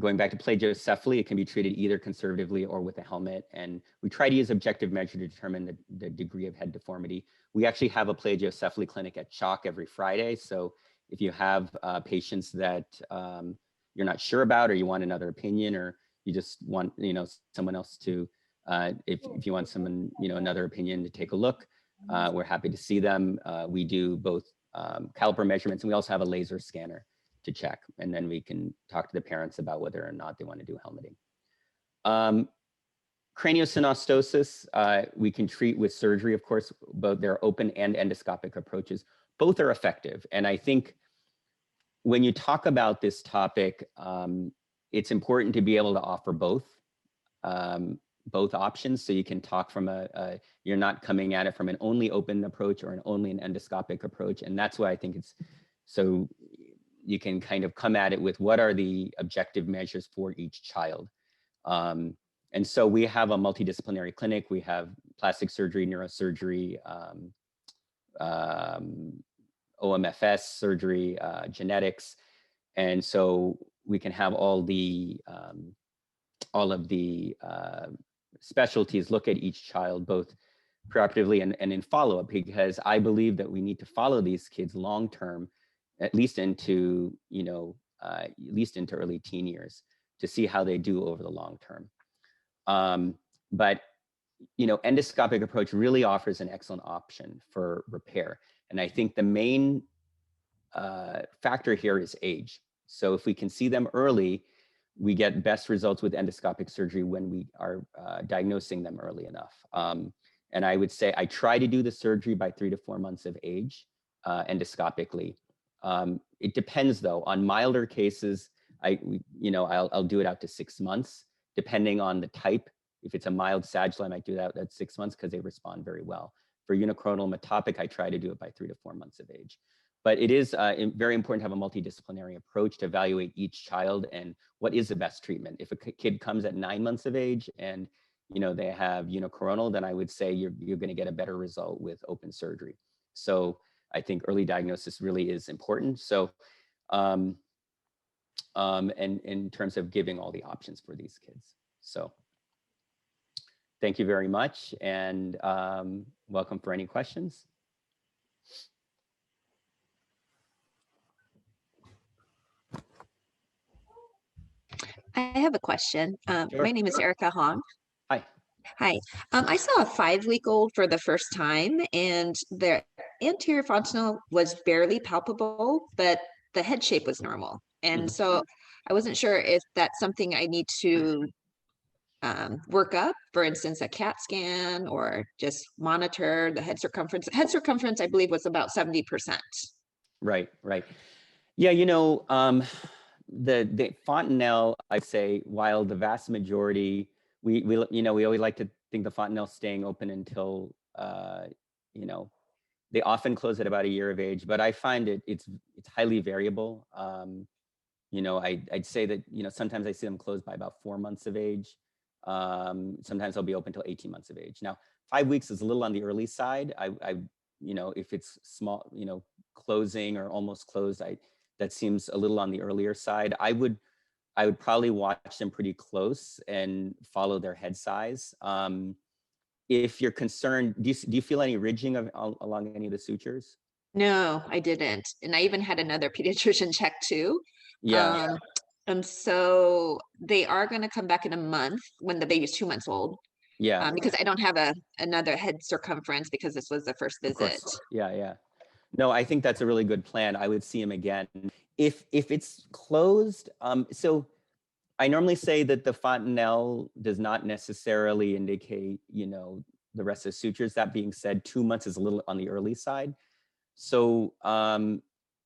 Going back to plagiocephaly, it can be treated either conservatively or with a helmet. And we try to use objective measure to determine the degree of head deformity. We actually have a plagiocephaly clinic at CHOC every Friday. So if you have patients that you're not sure about, or you want another opinion, or you just want, you know, someone else to, if you want someone, you know, another opinion to take a look, we're happy to see them. We do both caliper measurements, and we also have a laser scanner to check, and then we can talk to the parents about whether or not they want to do helmeting. Craniosynostosis, we can treat with surgery, of course, both their open and endoscopic approaches. Both are effective. And I think when you talk about this topic, it's important to be able to offer both options, so you can talk from you're not coming at it from an only open approach or an only an endoscopic approach. And that's why I think it's so you can kind of come at it with what are the objective measures for each child. And so we have a multidisciplinary clinic. We have plastic surgery, neurosurgery, OMFS surgery, genetics. And so we can have all of the specialties look at each child, both preoperatively and in follow-up, because I believe that we need to follow these kids long-term, at least into, you know, at least into early teen years, to see how they do over the long term. But, you know, endoscopic approach really offers an excellent option for repair. And I think the main factor here is age. So if we can see them early, we get best results with endoscopic surgery when we are diagnosing them early enough. And I would say I try to do the surgery by 3 to 4 months of age endoscopically. It depends though. On milder cases, I'll do it out to 6 months, depending on the type. If it's a mild sagittal, I might do that at 6 months because they respond very well. For unicornal metopic, I try to do it by 3 to 4 months of age. But it is very important to have a multidisciplinary approach to evaluate each child and what is the best treatment. If a kid comes at 9 months of age and, you know, they have unicoronal, then I would say you're going to get a better result with open surgery. So I think early diagnosis really is important. So, and in terms of giving all the options for these kids. So thank you very much, and welcome for any questions. I have a question. Sure. My name is Erica Hong. Hi. Hi. I saw a 5-week-old for the first time, and the anterior fontanelle was barely palpable, but the head shape was normal. And Mhm. so I wasn't sure if that's something I need to work up, for instance, a CAT scan, or just monitor the head circumference. Head circumference, I believe, was about 70%. Right, right. Yeah, the fontanelle, I'd say, while the vast majority, we always like to think the fontanelle staying open until, you know, they often close at about a year of age, but I find it's highly variable. I'd say that, sometimes I see them closed by about 4 months of age. Sometimes they'll be open till 18 months of age. Now, 5 weeks is a little on the early side. If it's small, closing or almost closed, that seems a little on the earlier side. I would probably watch them pretty close and follow their head size. If you're concerned, do you feel any ridging along any of the sutures? No, I didn't. And I even had another pediatrician check too. Yeah. And so they are going to come back in a month when the baby's 2 months old. Yeah. Because I don't have another head circumference because this was the first Of visit. course. Yeah. No, I think that's a really good plan. I would see him again. If it's closed, so I normally say that the fontanelle does not necessarily indicate, the rest of the sutures. That being said, 2 months is a little on the early side. So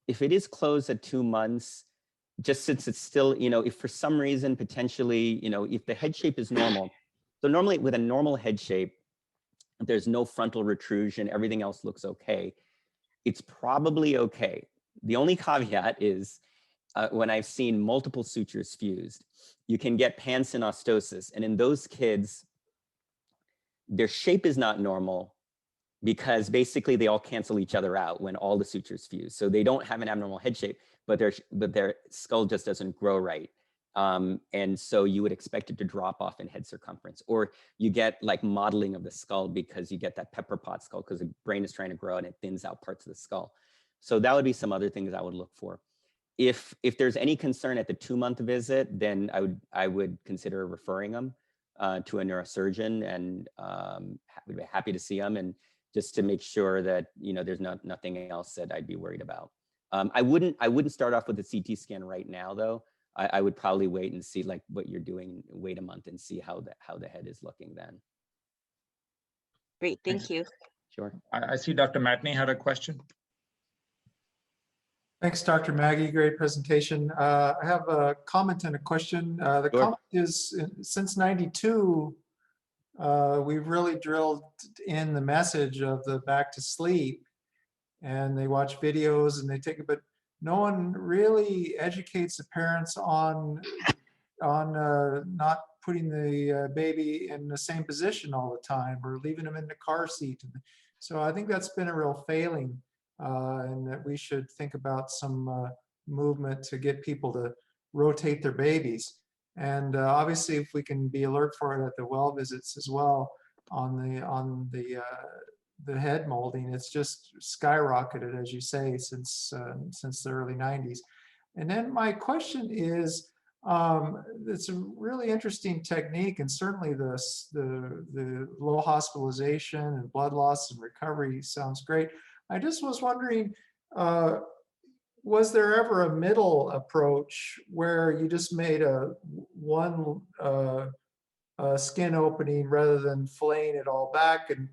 if it is closed at 2 months, just since it's still, if for some reason potentially, if the head shape is normal, so normally with a normal head shape, there's no frontal retrusion, everything else looks okay, it's probably okay. The only caveat is when I've seen multiple sutures fused, you can get pansynostosis. And in those kids, their shape is not normal because basically they all cancel each other out when all the sutures fuse. So they don't have an abnormal head shape, but their skull just doesn't grow right. And so you would expect it to drop off in head circumference, or you get like modeling of the skull because you get that pepper pot skull because the brain is trying to grow and it thins out parts of the skull. So that would be some other things I would look for. If there's any concern at the 2-month visit, then I would consider referring them to a neurosurgeon, and we'd be happy to see them, and just to make sure that there's nothing else that I'd be worried about. I wouldn't start off with a CT scan right now, though. I would probably wait and see like what you're doing, wait a month and see how the head is looking then. Great, thank you. Sure. I see Dr. Matney had a question. Thanks, Dr. Magge. Great presentation. I have a comment and a question. The Sure. comment is, since '92, we've really drilled in the message of the back to sleep, and they watch videos and they take it, but no one really educates the parents on not putting the baby in the same position all the time, or leaving them in the car seat. So I think that's been a real failing, and that we should think about some movement to get people to rotate their babies. And obviously, if we can be alert for it at the well visits as well on the head molding, it's just skyrocketed, as you say, since the early '90s. And then my question is, it's a really interesting technique, and certainly the low hospitalization and blood loss and recovery sounds great. I just was wondering, was there ever a middle approach where you just made one skin opening rather than filleting it all back, and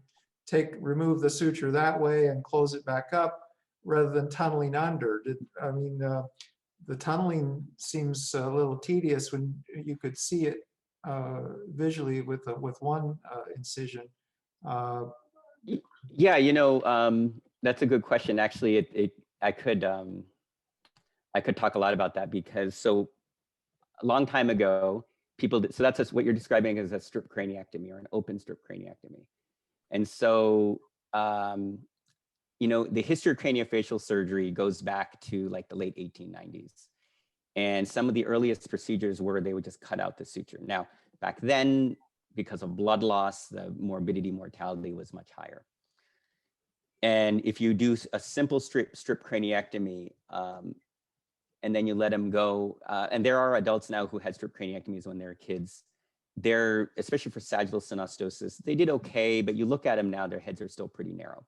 remove the suture that way and close it back up, rather than tunneling under? The tunneling seems a little tedious when you could see it visually with one incision. Yeah, that's a good question. Actually, I could talk a lot about that, because so a long time ago, so that's what you're describing as a strip craniectomy, or an open strip craniectomy. And so, the history of craniofacial surgery goes back to like the late 1890s. And some of the earliest procedures were they would just cut out the suture. Now, back then, because of blood loss, the mortality was much higher. And if you do a simple strip craniectomy, and then you let them go. And there are adults now who had strip craniectomies when they were kids. They're, especially for sagittal synostosis, they did okay, but you look at them now, their heads are still pretty narrow.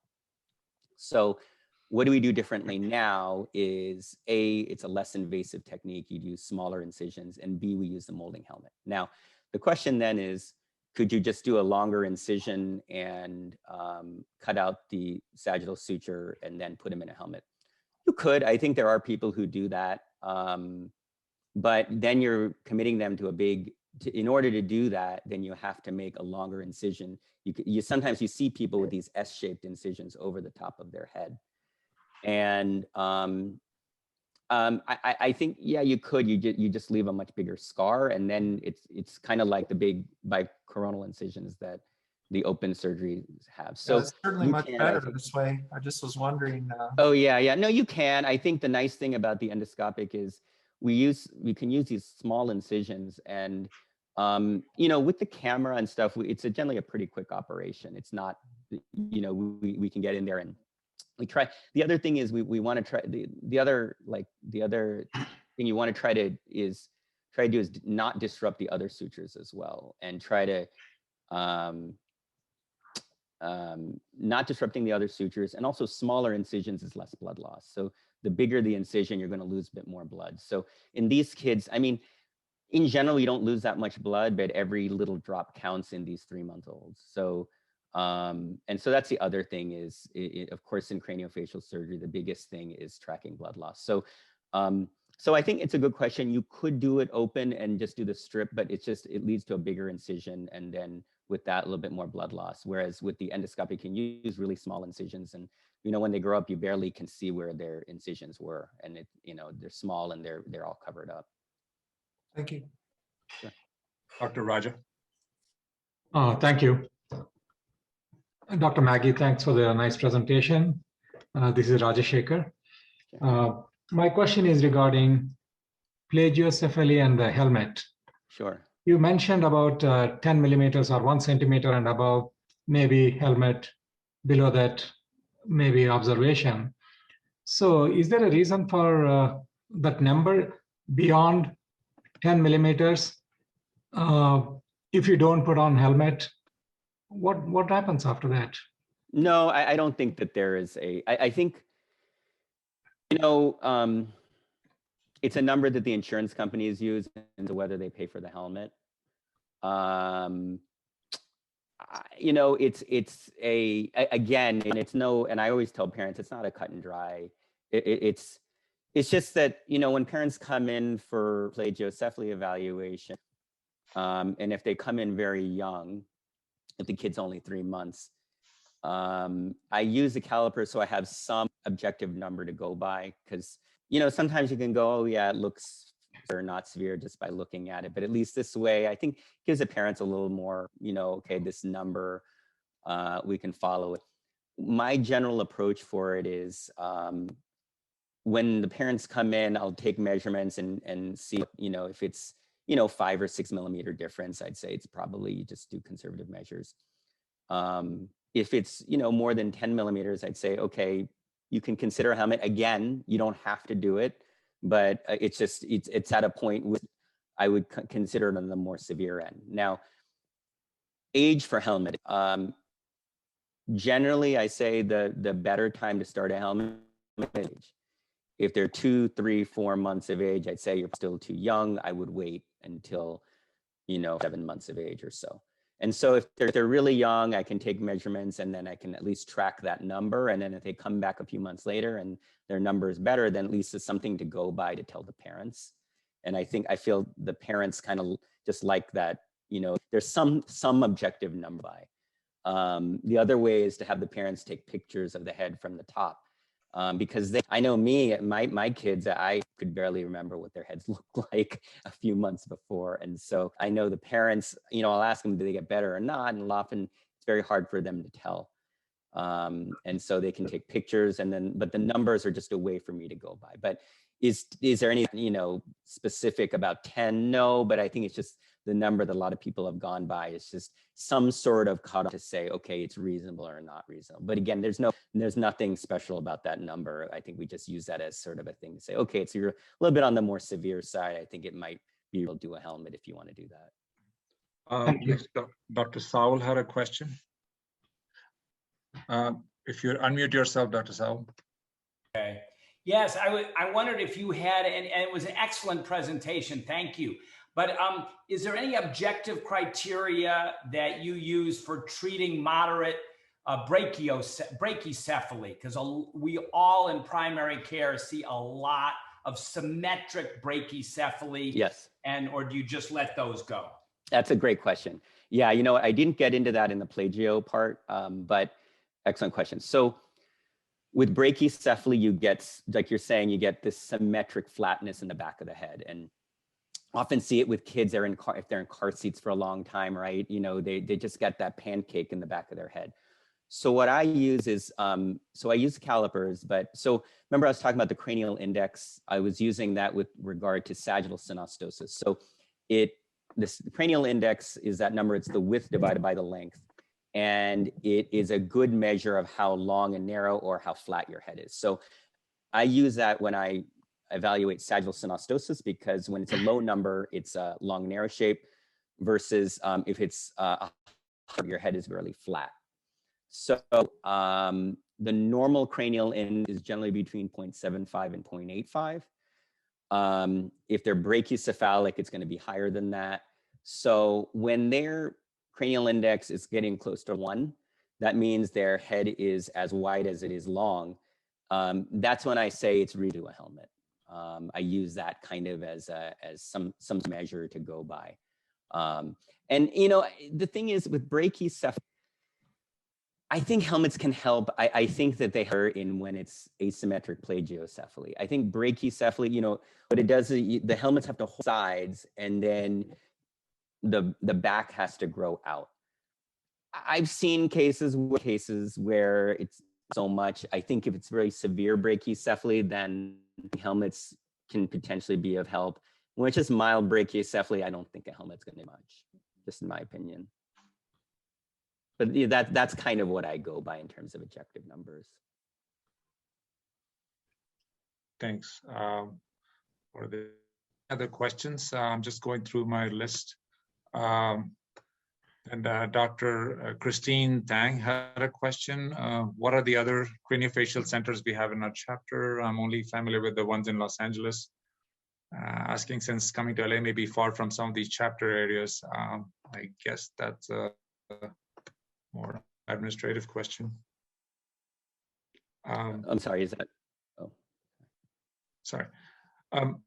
So what do we do differently now is A, it's a less invasive technique. You use smaller incisions, and B, we use the molding helmet. Now, the question then is, could you just do a longer incision and cut out the sagittal suture and then put them in a helmet? You could. I think there are people who do that. But then you're committing them to a big, in order to do that, then you have to make a longer incision. Sometimes you see people with these S-shaped incisions over the top of their head. And I think, yeah, you could. You just leave a much bigger scar, and then it's kind of like the big bicoronal incisions that the open surgeries have. So it's certainly much better this way. I just was wondering. Oh yeah. No, you can. I think the nice thing about the endoscopic is we can use these small incisions, and with the camera and stuff, it's generally a pretty quick operation. It's not, we can get in there and we try. The other thing is we want to try the other thing you want to try to do is not disrupt the other sutures as well, and try to not disrupting the other sutures, and also smaller incisions is less blood loss. So the bigger the incision, you're going to lose a bit more blood. So in these kids, I mean, in general, you don't lose that much blood, but every little drop counts in these 3-month-olds. So, and so that's the other thing is, of course, in craniofacial surgery, the biggest thing is tracking blood loss. So, so I think it's a good question. You could do it open and just do the strip, but it leads to a bigger incision, and then with that, a little bit more blood loss. Whereas with the endoscopic, you can use really small incisions, and when they grow up, you barely can see where their incisions were, and they're small and they're all covered up. Thank you. Sure. Dr. Raja. Thank you. Dr. Magge, thanks for the nice presentation. This is Rajashekar. My question is regarding plagiocephaly and the helmet. Sure. You mentioned about 10 millimeters or 1 centimeter and above, maybe helmet, below that, maybe observation. So is there a reason for that number beyond 10 millimeters? If you don't put on helmet, what happens after that? No, I don't think that there is I think, it's a number that the insurance companies use into whether they pay for the helmet. It's again, and it's no, and I always tell parents, it's not a cut and dry. It's just that, when parents come in for plagiocephaly evaluation, and if they come in very young, if the kid's only 3 months, I use the caliper so I have some objective number to go by, because sometimes you can go, oh yeah, it looks or not severe just by looking at it, but at least this way, I think gives the parents a little more, okay, this number, we can follow it. My general approach for it is, when the parents come in, I'll take measurements and see, if it's, 5 or 6 millimeter difference, I'd say it's probably, you just do conservative measures. If it's, more than 10 millimeters, I'd say, okay, you can consider a helmet. Again, you don't have to do it, but it's at a point where I would consider it on the more severe end. Now, age for helmet. Generally, I say the better time to start a helmet age. If they're 2, 3, 4 months of age, I'd say you're still too young. I would wait until, 7 months of age or so. And so if they're really young, I can take measurements, and then I can at least track that number. And then if they come back a few months later and their number is better, then at least it's something to go by to tell the parents. And I feel the parents kind of just like that, there's some objective number by. The other way is to have the parents take pictures of the head from the top. Because I know my kids, I could barely remember what their heads looked like a few months before. And so I know the parents, I'll ask them, do they get better or not? And often it's very hard for them to tell. And so they can take pictures, but the numbers are just a way for me to go by. But is there any, specific about 10? No, but I think it's just the number that a lot of people have gone by is just some sort of cutoff to say, okay, it's reasonable or not reasonable. But again, there's nothing special about that number. I think we just use that as sort of a thing to say, okay, so you're a little bit on the more severe side. I think it might be able to do a helmet if you want to do that. Next, Dr. Saul had a question. If you unmute yourself, Dr. Saul. Okay. Yes, I wondered if you had, and it was an excellent presentation. Thank you. But is there any objective criteria that you use for treating moderate brachycephaly? Because we all in primary care see a lot of symmetric brachycephaly. Yes. Or do you just let those go? That's a great question. Yeah, you know, I didn't get into that in the plagio part, but excellent question. So with brachycephaly, you get, like you're saying, you get this symmetric flatness in the back of the head. And often see it with kids if they're in car seats for a long time, right? You know, they just get that pancake in the back of their head. So what I use is, so I use calipers, but so remember I was talking about the cranial index. I was using that with regard to sagittal synostosis. So this cranial index is that number, it's the width divided by the length. And it is a good measure of how long and narrow or how flat your head is. So I use that when I evaluate sagittal synostosis, because when it's a low number, it's a long, narrow shape versus if it's your head is really flat. So the normal cranial index is generally between 0.75 and 0.85. If they're brachycephalic, it's going to be higher than that. So when their cranial index is getting close to 1, that means their head is as wide as it is long. That's when I say it's really a helmet. I use that kind of as some measure to go by. And you know, the thing is with brachycephaly, I think helmets can help. I think that they hurt in when it's asymmetric plagiocephaly. I think brachycephaly, you know, what it does is the helmets have to hold sides, and then the back has to grow out. I've seen cases where it's so much. I think if it's very severe brachycephaly, then helmets can potentially be of help. When it's just mild brachycephaly, I don't think a helmet's going to do much, just in my opinion. But yeah, that's kind of what I go by in terms of objective numbers. Thanks. Are there other questions? I'm just going through my list. And Dr. Christine Tang had a question. What are the other craniofacial centers we have in our chapter? I'm only familiar with the ones in Los Angeles. Asking, since coming to LA may be far from some of these chapter areas, I guess that's a more administrative question. I'm sorry, is that? Oh, sorry. On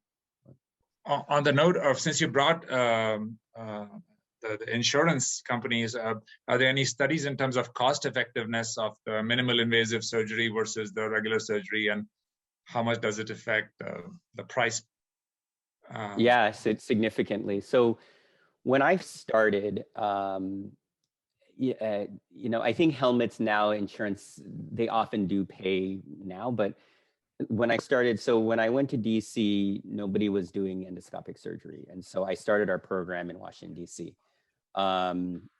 the note of, since you brought the insurance companies, are there any studies in terms of cost effectiveness of the minimal invasive surgery versus the regular surgery, and how much does it affect the price? Yes, it's significantly. So when I started, you know, I think helmets now, insurance, they often do pay now, but when I started, so when I went to DC, nobody was doing endoscopic surgery. And so I started our program in Washington, DC.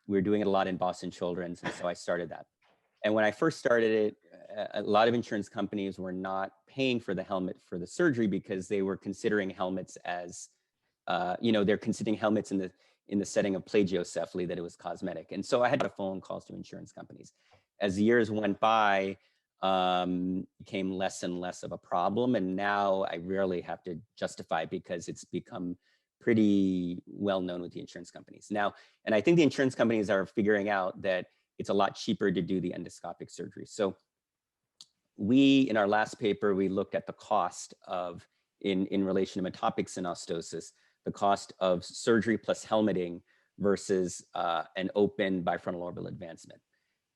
We were doing it a lot in Boston Children's, and so I started that. And when I first started it, a lot of insurance companies were not paying for the helmet for the surgery because they were considering helmets as, you know, they're considering helmets in the setting of plagiocephaly, that it was cosmetic. And so I had phone calls to insurance companies. As the years went by, became less and less of a problem. And now I rarely have to justify it because it's become pretty well known with the insurance companies. Now, and I think the insurance companies are figuring out that it's a lot cheaper to do the endoscopic surgery. So we, in our last paper, we looked at the cost of, in relation to metopic synostosis, the cost of surgery plus helmeting versus an open bifrontal orbital advancement.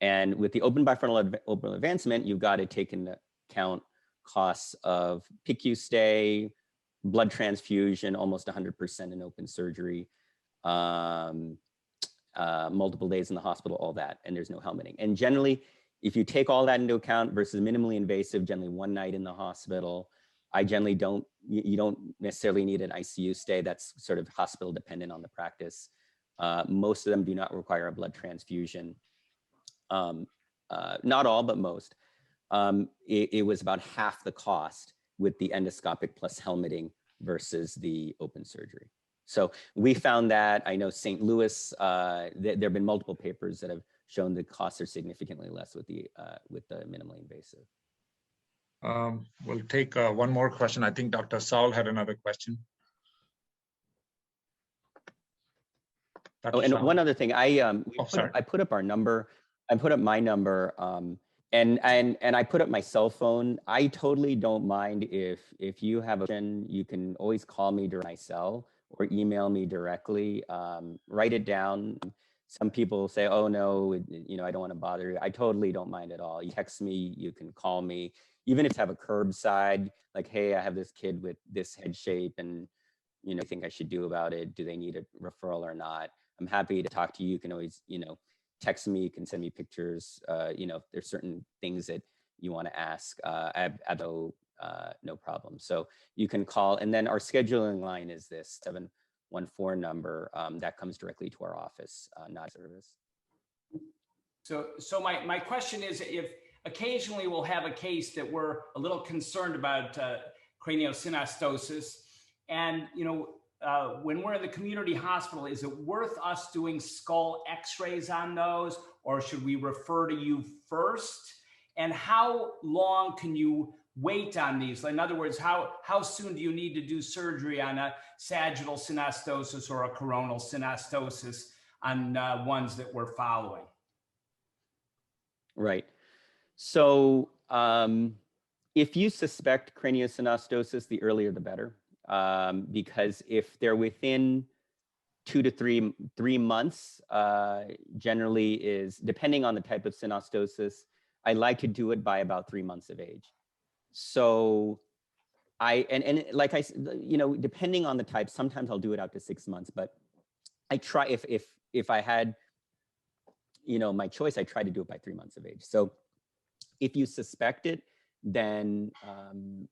And with the open bifrontal orbital advancement, you've got to take into account costs of PICU stay, blood transfusion, almost 100% in open surgery, multiple days in the hospital, all that, and there's no helmeting. And generally, if you take all that into account versus minimally invasive, generally one night in the hospital, I generally don't, you don't necessarily need an ICU stay. That's sort of hospital dependent on the practice. Most of them do not require a blood transfusion. Not all, but most. It was about half the cost with the endoscopic plus helmeting versus the open surgery. So we found that. I know St. Louis, there have been multiple papers that have shown the costs are significantly less with the minimally invasive. We'll take one more question. I think Dr. Saul had another question. Oh, and one other thing, I put up our number. I put up my number, and I put up my cell phone. I totally don't mind if you have a question, you can always call me during my cell or email me directly. Write it down. Some people say, "Oh no, you know, I don't want to bother you." I totally don't mind at all. You text me, you can call me, even if you have a curbside, like, "Hey, I have this kid with this head shape, and you know, I think I should do about it. Do they need a referral or not?" I'm happy to talk to you. You can always, you know, text me, you can send me pictures. You know, if there's certain things that you want to ask, I have no problem. So you can call, and then our scheduling line is this 714 number that comes directly to our office, not service. So my question is, if occasionally we'll have a case that we're a little concerned about craniosynostosis, and you know, when we're in the community hospital, is it worth us doing skull x-rays on those, or should we refer to you first? And how long can you wait on these? In other words, how soon do you need to do surgery on a sagittal synostosis or a coronal synostosis on ones that we're following? Right. So if you suspect craniosynostosis, the earlier the better. Because if they're within 2 to 3 months, generally is, depending on the type of synostosis, I like to do it by about 3 months of age. So and like I said, you know, depending on the type, sometimes I'll do it out to 6 months, but I try, if I had, you know, my choice, I try to do it by 3 months of age. So if you suspect it, then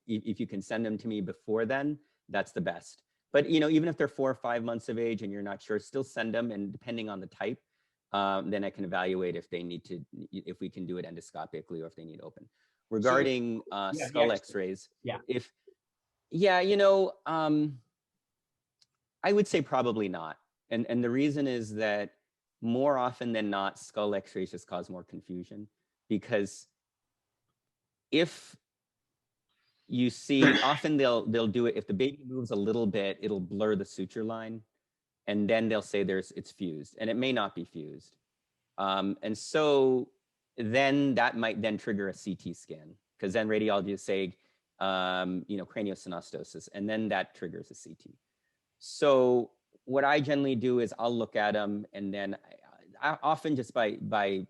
if you can send them to me before then, that's the best. But you know, even if they're 4 or 5 months of age and you're not sure, still send them, and depending on the type, then I can evaluate if they need to, if we can do it endoscopically or if they need open. Regarding skull X-rays, you know, I would say probably not, and the reason is that more often than not, skull X-rays just cause more confusion, because if you see, often they'll do it, if the baby moves a little bit, it'll blur the suture line, and then they'll say it's fused, and it may not be fused. And so then that might then trigger a CT scan, because then radiologists say, you know, craniosynostosis, and then that triggers a CT. So what I generally do is I'll look at them, and then I often just by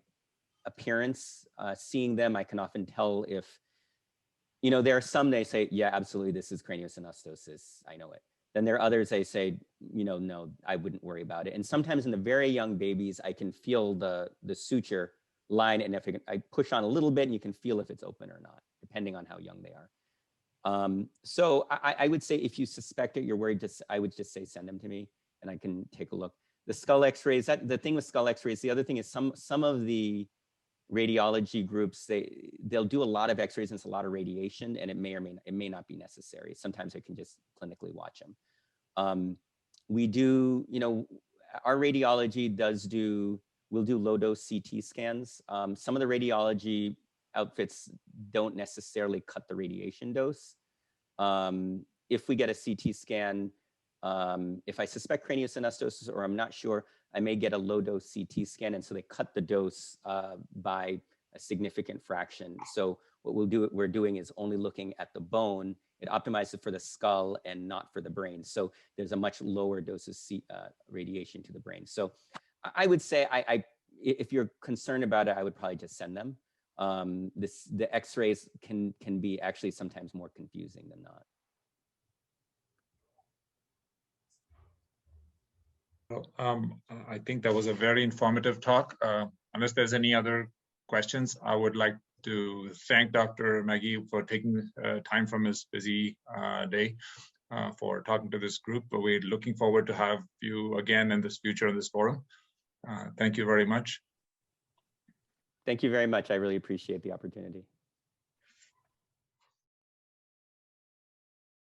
appearance, seeing them, I can often tell if, you know, there are some they say, yeah, absolutely, this is craniosynostosis, I know it. Then there are others they say, you know, no, I wouldn't worry about it. And sometimes in the very young babies, I can feel the suture line, and if I push on a little bit, you can feel if it's open or not, depending on how young they are. So I would say if you suspect it, you're worried, I would just say send them to me, and I can take a look. The skull X-rays, the thing with skull X-rays, the other thing is some of the radiology groups, they'll do a lot of X-rays and it's a lot of radiation, and it may not be necessary. Sometimes I can just clinically watch them. We do, you know, our radiology we'll do low dose CT scans. Some of the radiology outfits don't necessarily cut the radiation dose. If we get a CT scan, if I suspect craniosynostosis or I'm not sure, I may get a low dose CT scan, and so they cut the dose by a significant fraction. So what we're doing is only looking at the bone. It optimizes for the skull and not for the brain. So there's a much lower dose of radiation to the brain. So I would say, if you're concerned about it, I would probably just send them. The X-rays can be actually sometimes more confusing than not. I think that was a very informative talk. Unless there's any other questions, I would like to thank Dr. Magge for taking time from his busy day for talking to this group. But we're looking forward to have you again in this future in this forum. Thank you very much. Thank you very much. I really appreciate the opportunity.